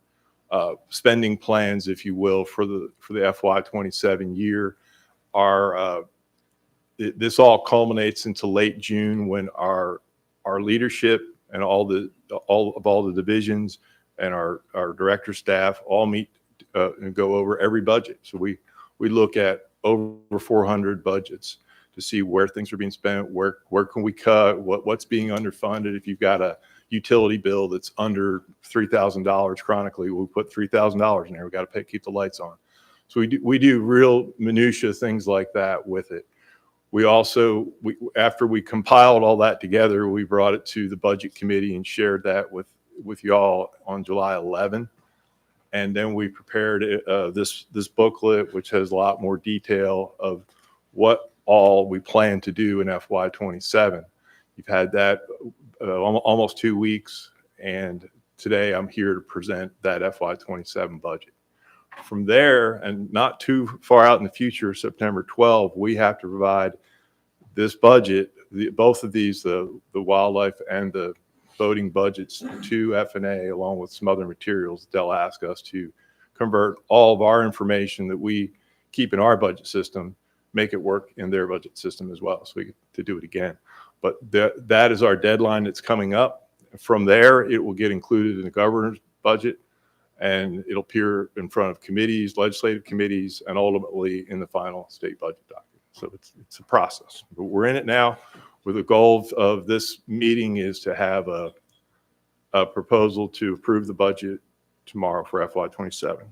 spending plans, if you will, for the FY27 year. This all culminates into late June when our leadership and all the divisions and our director staff all meet and go over every budget. So we look at over 400 budgets to see where things are being spent, where can we cut, what's being underfunded. If you've got a utility bill that's under $3,000 chronically, we'll put $3,000 in there. We got to keep the lights on. So we do real minutia things like that with it. We also, after we compiled all that together, we brought it to the budget committee and shared that with y'all on July 11. And then we prepared this booklet, which has a lot more detail of what all we plan to do in FY27. You've had that almost 2 weeks, and today I'm here to present that FY27 budget. From there, and not too far out in the future, September 12, we have to provide this budget, both of these, the wildlife and the voting budgets, to F&A, along with some other materials. They'll ask us to convert all of our information that we keep in our budget system, make it work in their budget system as well, so we get to do it again. But that is our deadline that's coming up. From there, it will get included in the governor's budget, and it'll appear in front of committees, legislative committees, and ultimately in the final state budget document. So it's a process, but we're in it now. With the goal of this meeting is to have a proposal to approve the budget tomorrow for FY27.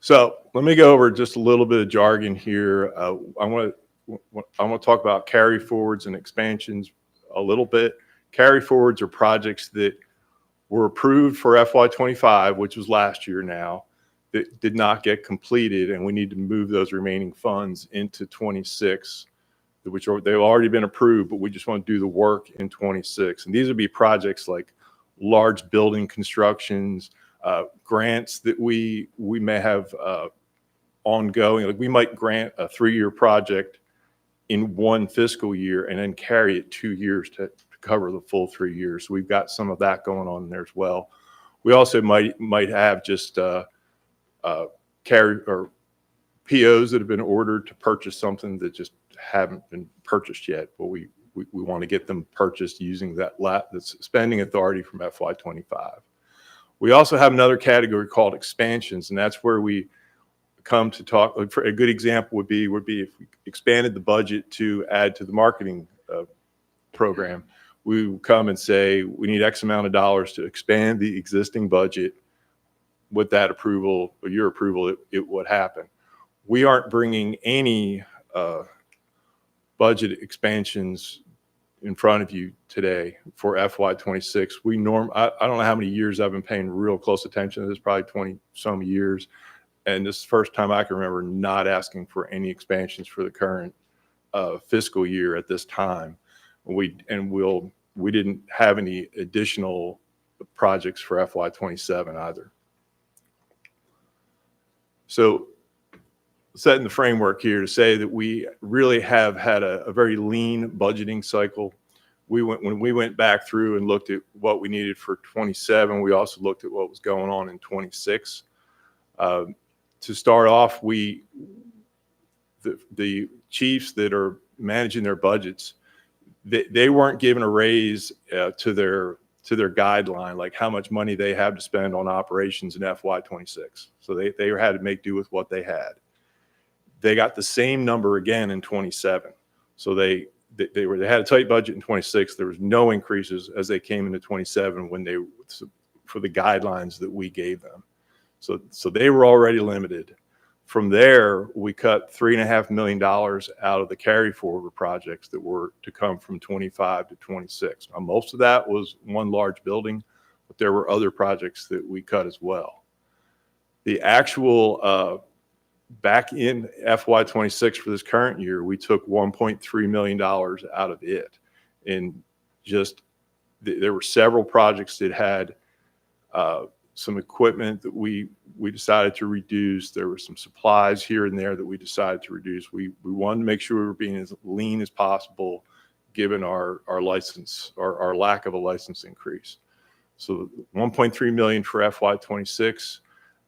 So let me go over just a little bit of jargon here. I want to talk about carry forwards and expansions a little bit. Carry forwards are projects that were approved for FY25, which was last year now, that did not get completed, and we need to move those remaining funds into 26, which they've already been approved, but we just want to do the work in 26. And these would be projects like large building constructions, grants that we may have ongoing. Like we might grant a 3-year project in one fiscal year and then carry it 2 years to cover the full 3 years. So we've got some of that going on there as well. We also might have just carry or POs that have been ordered to purchase something that just haven't been purchased yet, but we want to get them purchased using that's spending authority from FY25. We also have another category called expansions, and that's where we come to talk. For a good example would be if we expanded the budget to add to the marketing program. We would come and say we need X amount of dollars to expand the existing budget. With that approval, or your approval, it would happen. We aren't bringing any budget expansions in front of you today for FY26. I don't know how many years I've been paying real close attention to this, probably 20 some years. And this is the first time I can remember not asking for any expansions for the current fiscal year at this time. We didn't have any additional projects for FY27 either. So setting the framework here to say that we really have had a very lean budgeting cycle. When we went back through and looked at what we needed for 27, we also looked at what was going on in 26. To start off, the chiefs that are managing their budgets, they weren't given a raise to their guideline, like how much money they have to spend on operations in FY26. So they had to make do with what they had. They got the same number again in 27. So they had a tight budget in 26. There was no increases as they came into 27 for the guidelines that we gave them. So they were already limited. From there, we cut $3.5 million out of the carry forward projects that were to come from 25 to 26. Now, most of that was one large building, but there were other projects that we cut as well. The actual back in FY26 for this current year, we took $1.3 million out of it. And just there were several projects that had some equipment that we decided to reduce. There were some supplies here and there that we decided to reduce. We wanted to make sure we were being as lean as possible, given our license, our lack of a license increase. So 1.3 million for FY26,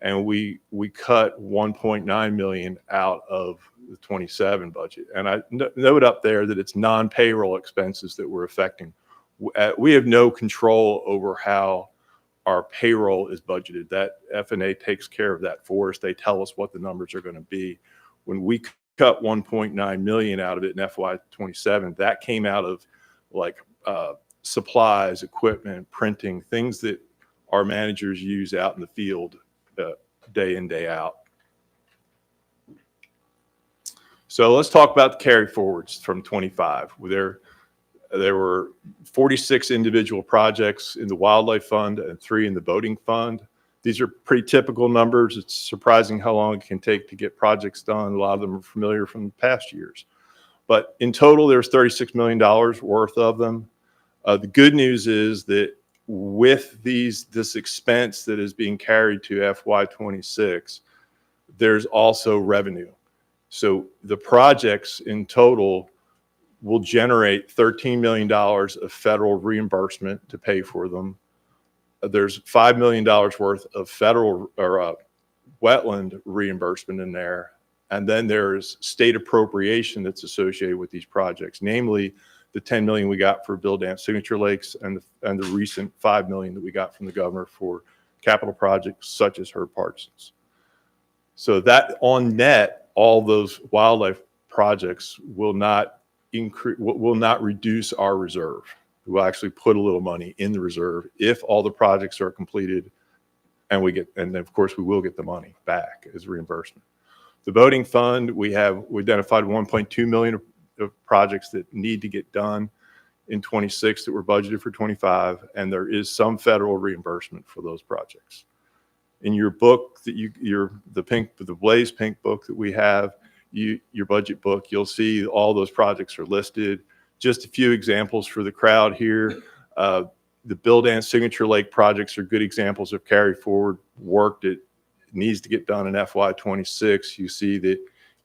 and we cut 1.9 million out of the 27 budget. And I note up there that it's non-payroll expenses that we're affecting. We have no control over how our payroll is budgeted. That F&A takes care of that for us. They tell us what the numbers are going to be. When we cut 1.9 million out of it in FY27, that came out of like supplies, equipment, printing, things that our managers use out in the field day in, day out. So let's talk about the carry forwards from 25. There were 46 individual projects in the wildlife fund and 3 in the boating fund. These are pretty typical numbers. It's surprising how long it can take to get projects done. A lot of them are familiar from past years. But in total, there's $36 million worth of them. The good news is that with this expense that is being carried to FY26, there's also revenue. So the projects in total will generate $13 million of federal reimbursement to pay for them. There's $5 million worth of federal or wetland reimbursement in there. And then there's state appropriation that's associated with these projects, namely the 10 million we got for Bill Dance Signature Lakes and the recent 5 million that we got from the governor for capital projects such as Herb Parsons. So that on net, all those wildlife projects will not reduce our reserve. We'll actually put a little money in the reserve if all the projects are completed, and of course we will get the money back as reimbursement. The boating fund, we identified 1.2 million of projects that need to get done in 26 that were budgeted for 25, and there is some federal reimbursement for those projects. In your book the Blaze Pink book that we have, your budget book, you'll see all those projects are listed. Just a few examples for the crowd here. The Bill Dance Signature Lake projects are good examples of carry forward work that needs to get done in FY26. You see that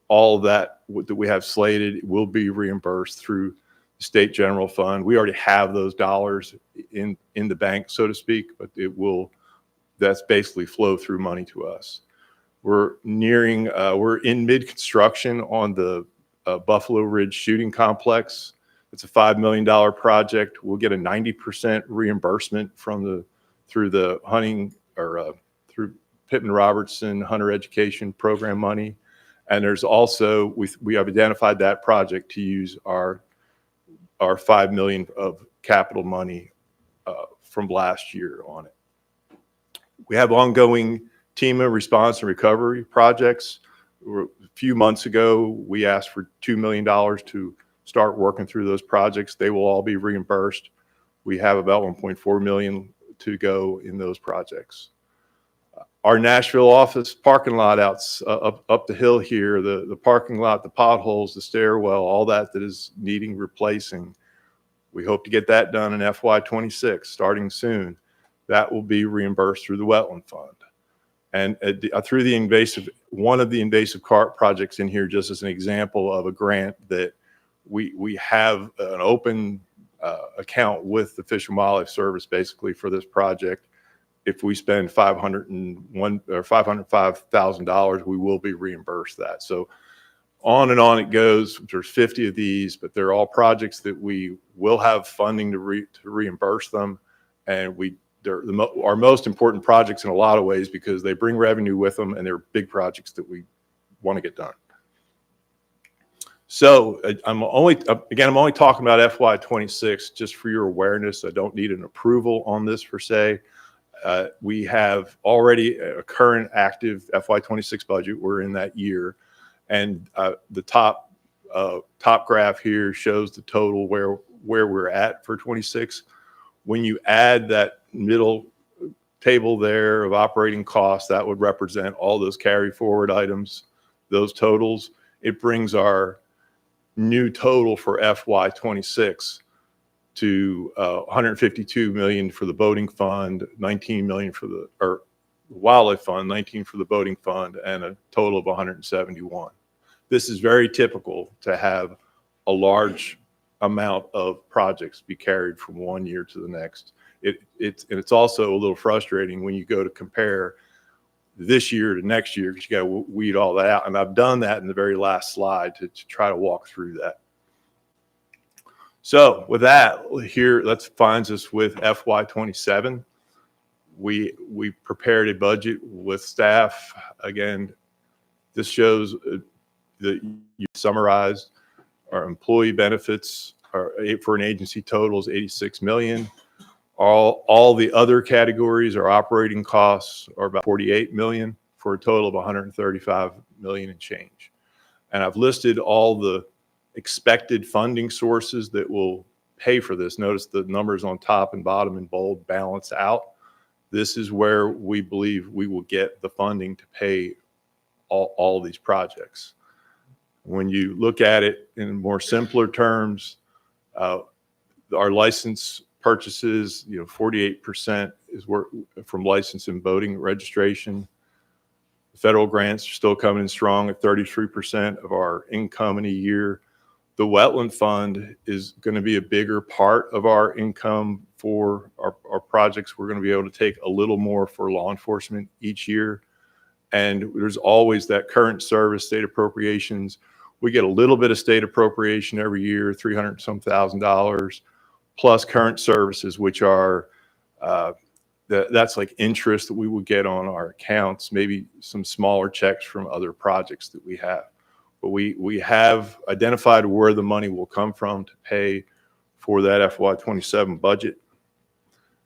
all of that we have slated will be reimbursed through the state general fund. We already have those dollars in the bank, so to speak, but that's basically flow through money to us. We're in mid-construction on the Buffalo Ridge Shooting Complex. It's a $5 million project. We'll get a 90% reimbursement through the hunting or through Pippin Robertson Hunter Education Program money. And there's also, we have identified that project to use our $5 million of capital money from last year on it. We have ongoing TEMA response and recovery projects. A few months ago, we asked for $2 million to start working through those projects. They will all be reimbursed. We have about 1.4 million to go in those projects. Our Nashville office parking lot up the hill here, the parking lot, the potholes, the stairwell, all that is needing replacing. We hope to get that done in FY26, starting soon. That will be reimbursed through the wetland fund. And through one of the invasive carp projects in here, just as an example of a grant that we have an open account with the Fish and Wildlife Service basically for this project. If we spend $505,000, we will be reimbursed that. So on and on it goes. There's 50 of these, but they're all projects that we will have funding to reimburse them. And they're our most important projects in a lot of ways because they bring revenue with them and they're big projects that we want to get done. So I'm only talking about FY26 just for your awareness. I don't need an approval on this per se. We have already a current active FY26 budget. We're in that year. And the top graph here shows the total where we're at for 26. When you add that middle table there of operating costs, that would represent all those carry forward items, those totals. It brings our new total for FY26 to 152 million for the boating fund, 19 million for wildlife fund, 19 for the boating fund, and a total of 171. This is very typical to have a large amount of projects be carried from one year to the next. It's also a little frustrating when you go to compare this year to next year, because you got to weed all that out. And I've done that in the very last slide to try to walk through that. So with that, here, let's find us with FY27. We prepared a budget with staff. Again, this shows that you summarized our employee benefits are for an agency total is 86 million. All the other categories, our operating costs are about 48 million for a total of 135 million and change. And I've listed all the expected funding sources that will pay for this. Notice the numbers on top and bottom in bold balance out. This is where we believe we will get the funding to pay all these projects. When you look at it in more simpler terms, our license purchases, 48% is from license and boating registration. Federal grants are still coming in strong at 33% of our income in a year. The wetland fund is going to be a bigger part of our income for our projects. We're going to be able to take a little more for law enforcement each year. And there's always that current service state appropriations. We get a little bit of state appropriation every year, $300-some thousand, plus current services, which are, that's like interest that we would get on our accounts, maybe some smaller checks from other projects that we have. But we have identified where the money will come from to pay for that FY27 budget.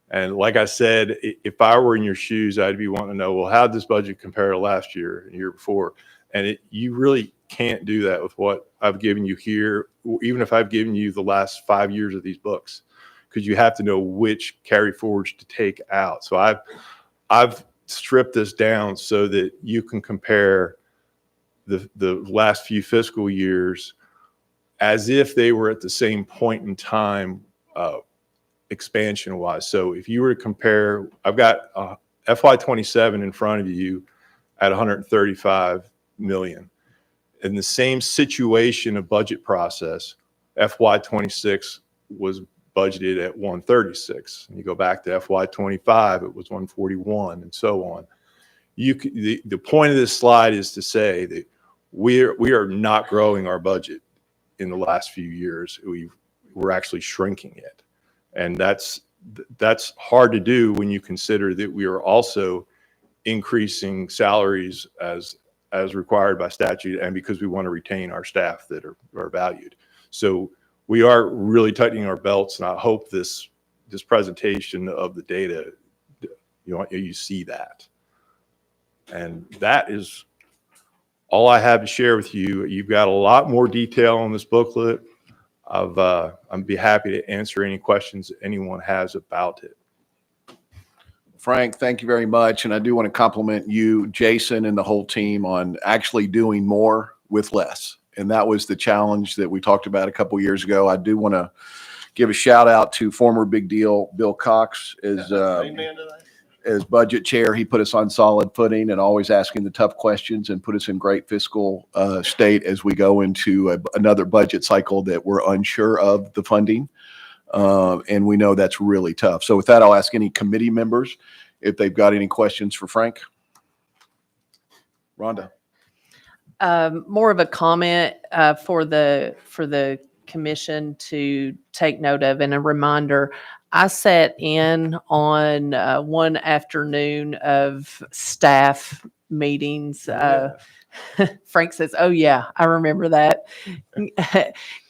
And like I said, if I were in your shoes, I'd be wanting to know, well, how did this budget compare to last year and the year before? And you really can't do that with what I've given you here, even if I've given you the last 5 years of these books, because you have to know which carry forwards to take out. So I've stripped this down so that you can compare the last few fiscal years as if they were at the same point in time, expansion wise. So if you were to compare, I've got FY27 in front of you at 135 million. In the same situation of budget process, FY26 was budgeted at 136. And you go back to FY25, it was 141, and so on. The point of this slide is to say that we are not growing our budget in the last few years. We're actually shrinking it. And that's hard to do when you consider that we are also increasing salaries as required by statute, and because we want to retain our staff that are valued. So we are really tightening our belts, and I hope this presentation of the data, you see that. And that is all I have to share with you. You've got a lot more detail on this booklet. I'd be happy to answer any questions that anyone has about it. Frank, thank you very much. And I do want to compliment you, Jason, and the whole team on actually doing more with less. And that was the challenge that we talked about a couple of years ago. I do want to give a shout out to former Big Deal Bill Cox as budget chair. He put us on solid footing and always asking the tough questions and put us in great fiscal state as we go into another budget cycle that we're unsure of the funding. And we know that's really tough. So with that, I'll ask any committee members if they've got any questions for Frank. Rhonda. More of a comment for the commission to take note of, and a reminder. I sat in on one afternoon of staff meetings. Frank says, "Oh yeah, I remember that."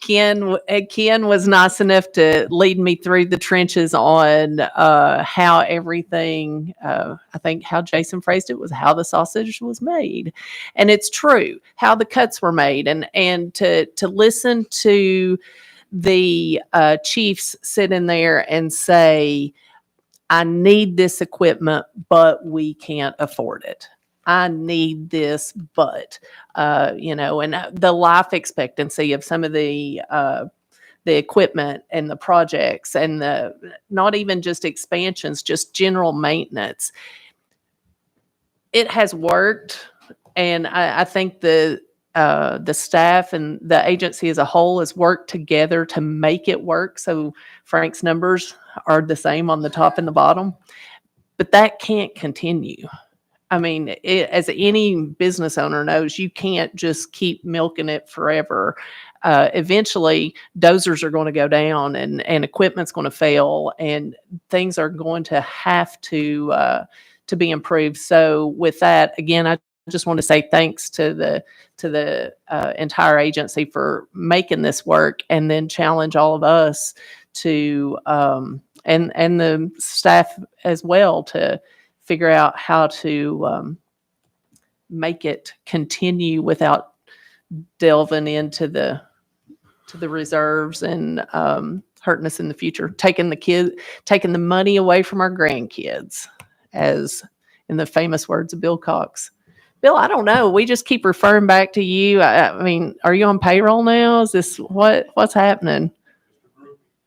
Ken was nice enough to lead me through the trenches on how everything. I think how Jason phrased it was how the sausage was made, and it's true how the cuts were made, and to listen to the chiefs sit in there and say, "I need this equipment, but we can't afford it. I need this, but," and the life expectancy of some of the equipment and the projects, and not even just expansions, just general maintenance. it has worked, and I think the staff and the agency as a whole has worked together to make it work. So Frank's numbers are the same on the top and the bottom, but that can't continue. I mean, as any business owner knows, you can't just keep milking it forever. Eventually, dozers are going to go down, and equipment's going to fail, and things are going to have to be improved. So, with that, again, I just want to say thanks to the entire agency for making this work, and then challenge all of us to and the staff as well to figure out how to make it continue without delving into the reserves and hurting us in the future, taking the money away from our grandkids, as in the famous words of Bill Cox. Bill, I don't know. We just keep referring back to you. I mean, are you on payroll now? Is this what's happening?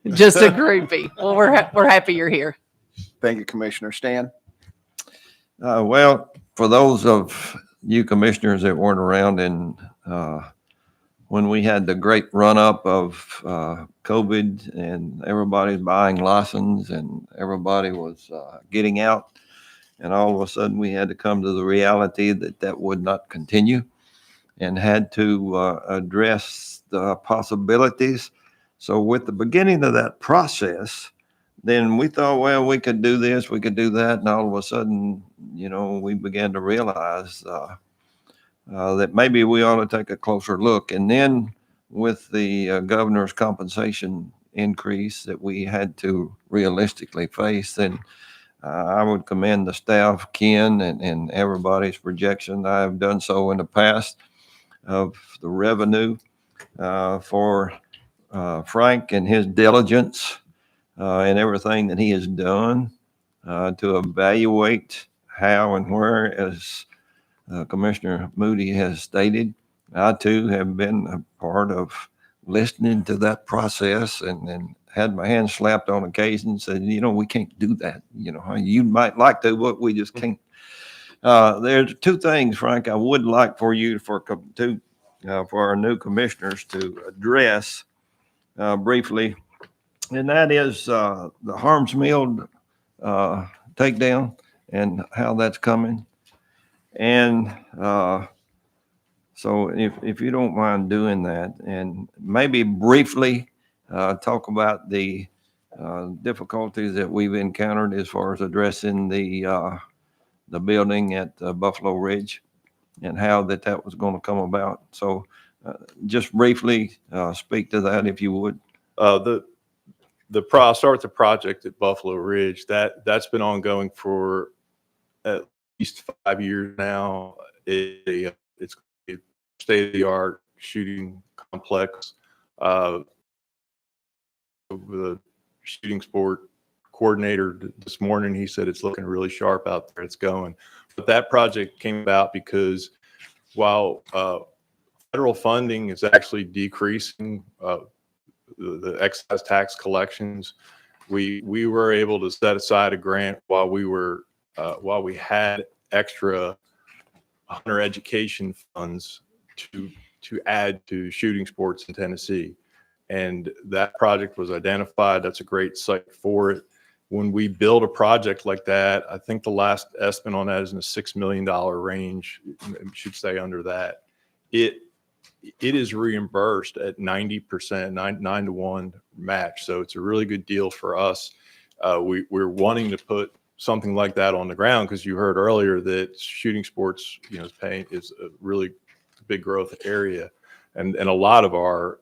Just a groupie. Well, we're happy you're here. Thank you, Commissioner. Stan? Well, for those of you commissioners that weren't around and when we had the great run up of COVID and everybody's buying license and everybody was getting out, and all of a sudden we had to come to the reality that that would not continue and had to address the possibilities. So with the beginning of that process, then we thought, well, we could do this, we could do that. And all of a sudden, you know, we began to realize that maybe we ought to take a closer look. And then with the governor's compensation increase that we had to realistically face, then I would commend the staff, Ken, and everybody's projection. I have done so in the past of the revenue for Frank and his diligence and everything that he has done to evaluate how and where, as Commissioner Moody has stated. I too have been a part of listening to that process and had my hand slapped on occasion and said, you know, we can't do that. You know, you might like to, but we just can't. There's two things, Frank, I would like for you for our new commissioners to address briefly. And that is the Harms Mill takedown and how that's coming. And so if you don't mind doing that, and maybe briefly talk about the difficulties that we've encountered as far as addressing the building at Buffalo Ridge and how that was going to come about. So just briefly speak to that if you would. I'll start the project at Buffalo Ridge. That's been ongoing for at least 5 years now. It's a state-of-the-art shooting complex. The shooting sport coordinator this morning, he said it's looking really sharp out there. It's going. But that project came about because while federal funding is actually decreasing, the excise tax collections, we were able to set aside a grant while we had extra hunter education funds to add to shooting sports in Tennessee. And that project was identified. That's a great site for it. When we build a project like that, I think the last estimate on that is in the $6 million range. It should stay under that. It is reimbursed at 90%, 9-to-1 match. So it's a really good deal for us. We're wanting to put something like that on the ground because you heard earlier that shooting sports, you know, is a really big growth area, and a lot of our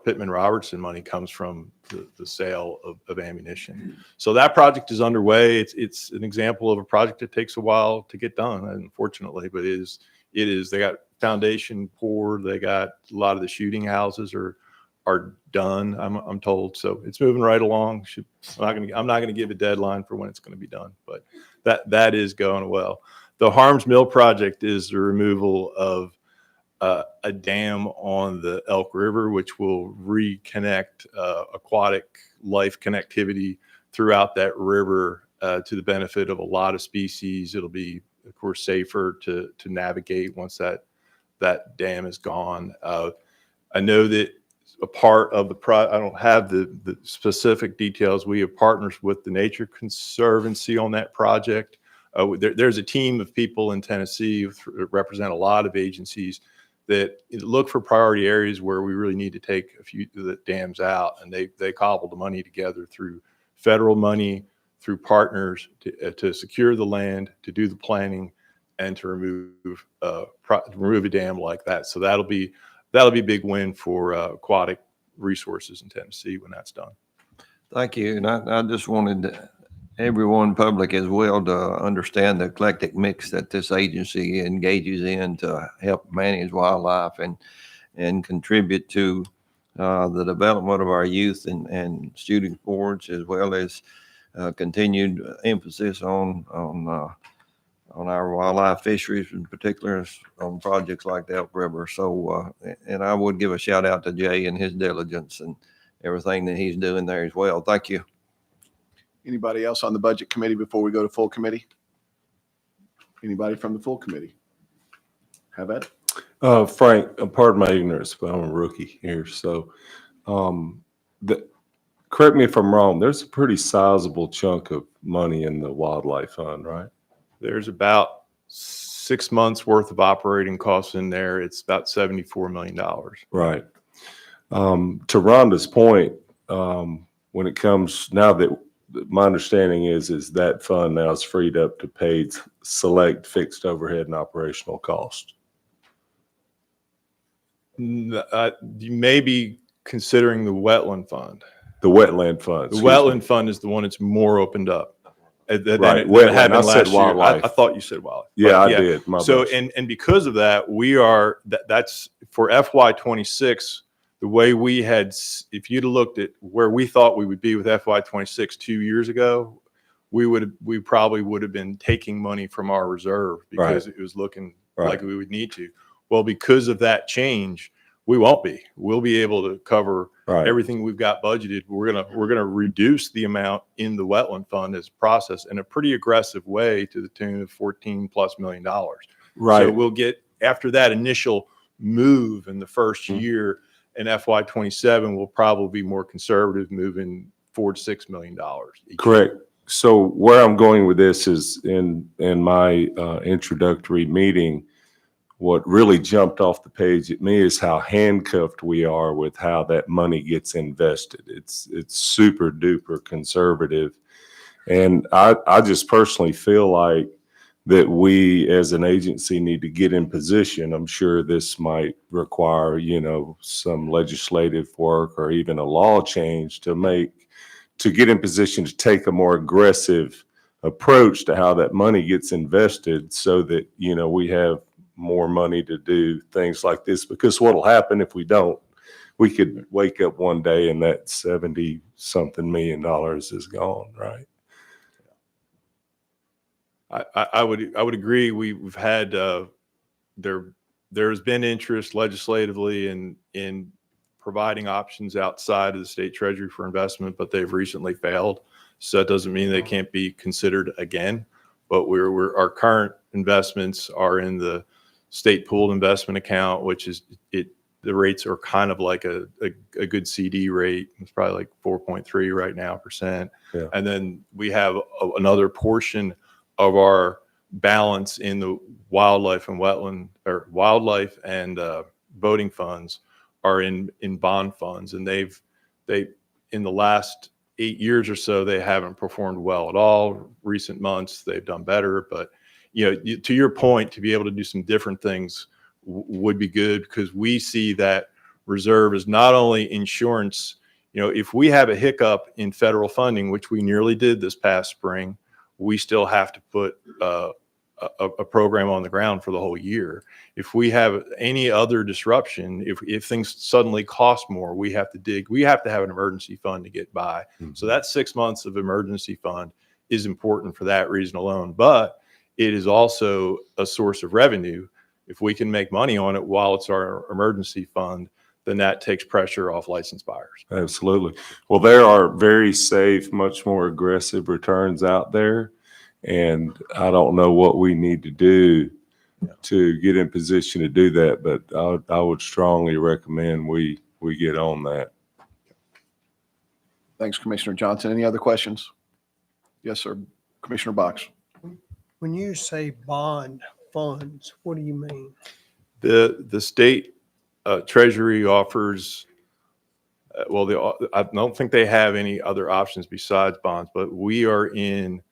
Pittman Robertson money comes from the sale of ammunition. So that project is underway. It's an example of a project that takes a while to get done, unfortunately, but it is. They got foundation poured. They got a lot of the shooting houses are done. I'm told. So it's moving right along. I'm not gonna give a deadline for when it's going to be done, but that is going well. The Harms Mill project is the removal of a dam on the Elk River, which will reconnect aquatic life connectivity throughout that river to the benefit of a lot of species. It'll be of course, safer to navigate once that dam is gone. I know that a part of I don't have the specific details. We have partners with the Nature Conservancy on that project. There's a team of people in Tennessee who represent a lot of agencies that look for priority areas where we really need to take a few of the dams out, and they cobble the money together through federal money, through partners to secure the land, to do the planning, and to remove a dam like that. So that'll be a big win for aquatic resources in Tennessee when that's done. Thank you. And I just wanted everyone, public as well, to understand the eclectic mix that this agency engages in to help manage wildlife and contribute to the development of our youth and student boards, as well as continued emphasis on our wildlife fisheries, in particular on projects like the Elk River. So, and I would give a shout out to Jay and his diligence and everything that he's doing there as well. Thank you. Anybody else on the budget committee before we go to full committee? Anybody from the full committee? How about it? Frank, pardon my ignorance, but I'm a rookie here. So correct me if I'm wrong, there's a pretty sizable chunk of money in the wildlife fund, right? There's about 6 months worth of operating costs in there. It's about $74 million. Right. To Rhonda's point, when it comes now that my understanding is that fund now is freed up to pay select fixed overhead and operational costs. You may be considering the wetland fund. The wetland fund. The wetland fund is the one that's more opened up. Right. Wetland. I said wildlife. I thought you said wildlife. Yeah, I did. So, and because of that, that's for FY26. The way we had, if you'd have looked at where we thought we would be with FY26 2 years ago, we probably would have been taking money from our reserve because it was looking like we would need to. Well, because of that change, we won't be. We'll be able to cover everything we've got budgeted. We're gonna reduce the amount in the wetland fund as a process in a pretty aggressive way to the tune of $14+ million. Right. So we'll get, after that initial move in the first year, in FY27, we'll probably be more conservative, moving forward $6 million. Correct. So where I'm going with this is in my introductory meeting, what really jumped off the page at me is how handcuffed we are with how that money gets invested. It's super duper conservative. And I just personally feel like that we as an agency need to get in position. I'm sure this might require, some legislative work or even a law change to get in position to take a more aggressive approach to how that money gets invested so that, we have more money to do things like this. Because what'll happen if we don't, we could wake up one day and that 70-something million dollars is gone, right? I would agree. We've had there's been interest legislatively in providing options outside of the state treasury for investment, but they've recently failed. So that doesn't mean they can't be considered again. But our current investments are in the state pooled investment account, which is the rates are kind of like a good CD rate. It's probably like 4.3 right now % Yeah. And then we have another portion of our balance in the wildlife and wetland or wildlife and boating funds are in bond funds. And they in the last 8 years or so, they haven't performed well at all. Recent months, they've done better. But, to your point, to be able to do some different things would be good, because we see that reserve as not only insurance. If we have a hiccup in federal funding, which we nearly did this past spring, we still have to put a program on the ground for the whole year. If we have any other disruption, if things suddenly cost more, we have to have an emergency fund to get by. So that 6 months of emergency fund is important for that reason alone. But it is also a source of revenue. If we can make money on it while it's our emergency fund, then that takes pressure off licensed buyers. Absolutely. Well, there are very safe, much more aggressive returns out there. And I don't know what we need to do to get in position to do that, but I would strongly recommend we get on that. Thanks, Commissioner Johnson. Any other questions? Yes, sir. Commissioner Box. When you say bond funds, what do you mean? The state treasury offers, I don't think they have any other options besides bonds, but we are in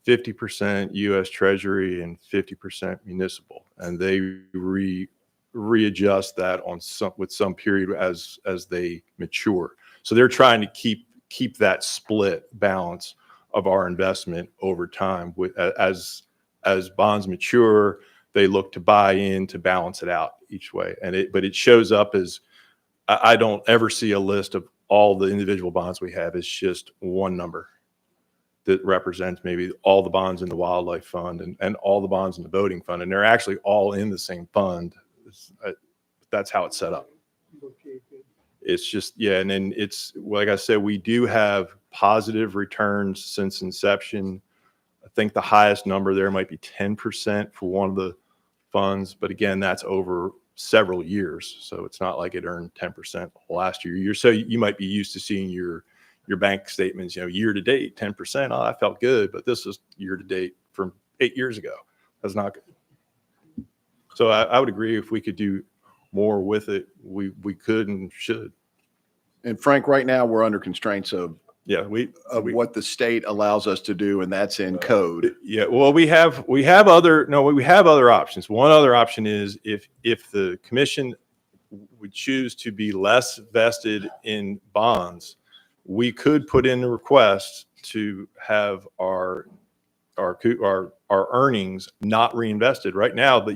50% U.S. Treasury and 50% municipal, and they readjust that with some period as they mature. So they're trying to keep that split balance of our investment over time. As bonds mature, they look to buy in to balance it out each way. But it shows up as, I don't ever see a list of all the individual bonds we have. It's just one number that represents maybe all the bonds in the wildlife fund and all the bonds in the boating fund. And they're actually all in the same fund. That's how it's set up. It's just, yeah. And then it's, like I said, we do have positive returns since inception. I think the highest number there might be 10% for one of the funds. But again, that's over several years. So it's not like it earned 10% last year. So you might be used to seeing your bank statements, year to date, 10%. Oh, that felt good. But this is year to date from 8 years ago. That's not good. So I would agree, if we could do more with it, we could and should. And Frank, right now we're under constraints of what the state allows us to do, and that's in code. Yeah, well, we have other options. One other option is if the commission would choose to be less vested in bonds, we could put in a request to have our earnings not reinvested. Right now, but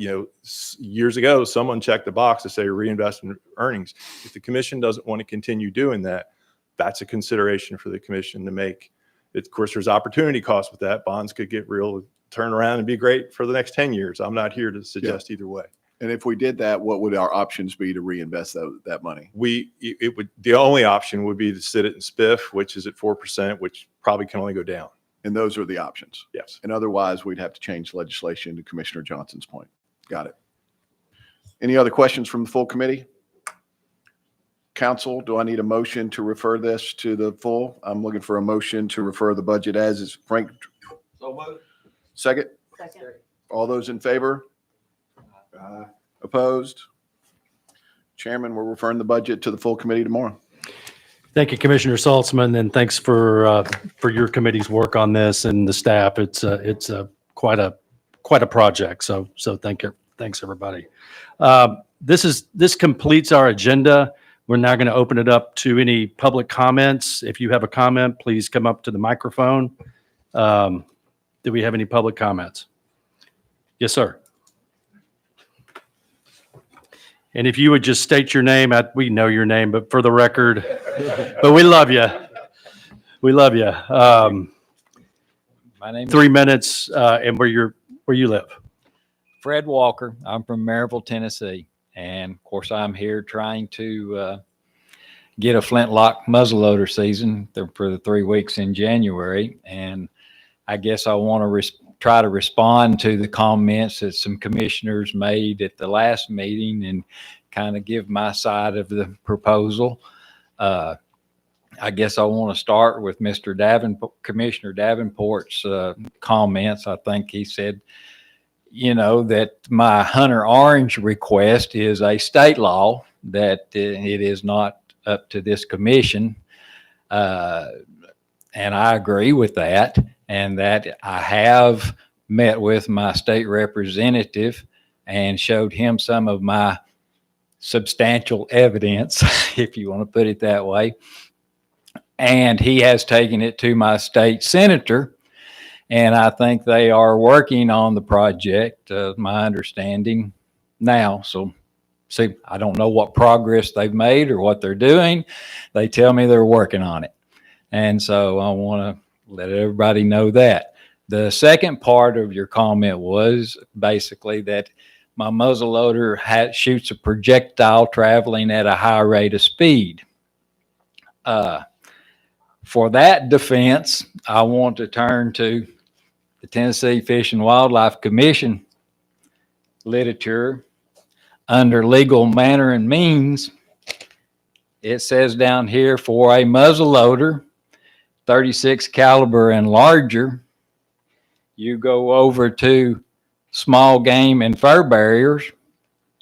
years ago, someone checked the box to say reinvest in earnings. If the commission doesn't want to continue doing that, that's a consideration for the commission to make. Of course, there's opportunity costs with that. Bonds could get real, turn around and be great for the next 10 years. I'm not here to suggest either way. And if we did that, what would our options be to reinvest that money? The only option would be to sit it in SPIF, which is at 4%, which probably can only go down. And those are the options. Yes. And otherwise, we'd have to change legislation, to Commissioner Johnson's point. Got it. Any other questions from the full committee? Counsel, do I need a motion to refer this to the full? I'm looking for a motion to refer the budget as is. Frank? So moved. Second? Second. All those in favor? Opposed? Chairman, we're referring the budget to the full committee tomorrow. Thank you, Commissioner Saltzman, and thanks for your committee's work on this and the staff. It's quite a project. So thank you. Thanks, everybody. This completes our agenda. We're now going to open it up to any public comments. If you have a comment, please come up to the microphone. Do we have any public comments? Yes, sir. And if you would just state your name, we know your name, but for the record, but we love you. We love you. My name 3 minutes, and where you live. Fred Walker. I'm from Maryville, Tennessee. And of course, I'm here trying to get a flintlock muzzleloader season for the 3 weeks in January. And I guess I want to try to respond to the comments that some commissioners made at the last meeting and kind of give my side of the proposal. I guess I want to start with Commissioner Davenport's comments. I think he said, that my Hunter Orange request is a state law, that it is not up to this commission. And I agree with that. And that I have met with my state representative and showed him some of my substantial evidence, if you want to put it that way. And he has taken it to my state senator. And I think they are working on the project, my understanding now. So, see, I don't know what progress they've made or what they're doing. They tell me they're working on it. And so I want to let everybody know that. The second part of your comment was basically that my muzzleloader shoots a projectile traveling at a high rate of speed. For that defense, I want to turn to the the Tennessee Fish and Wildlife Commission literature, under legal manner and means, it says down here for a muzzle loader, 36 caliber and larger, you go over to small game and fur barriers.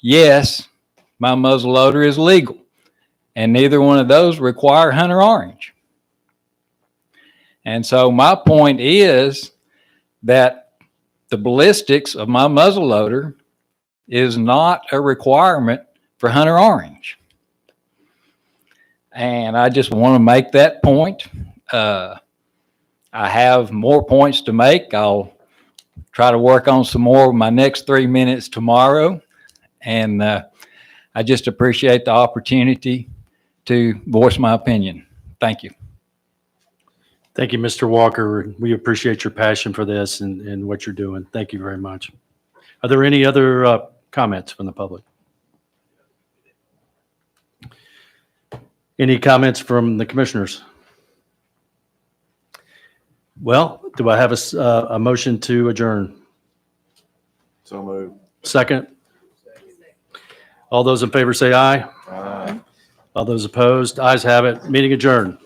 Yes, my muzzle loader is legal, and neither one of those require hunter orange. And so my point is that the ballistics of my muzzle loader is not a requirement for hunter orange. And I just want to make that point. I have more points to make. I'll try to work on some more of my next 3 minutes tomorrow. And I just appreciate the opportunity to voice my opinion. Thank you. Thank you, Mr. Walker. We appreciate your passion for this and what you're doing. Thank you very much. Are there any other comments from the public? Any comments from the commissioners? Well, do I have a motion to adjourn? So moved. Second? All those in favor say aye. Aye. All those opposed? Ayes have it. Meeting adjourned.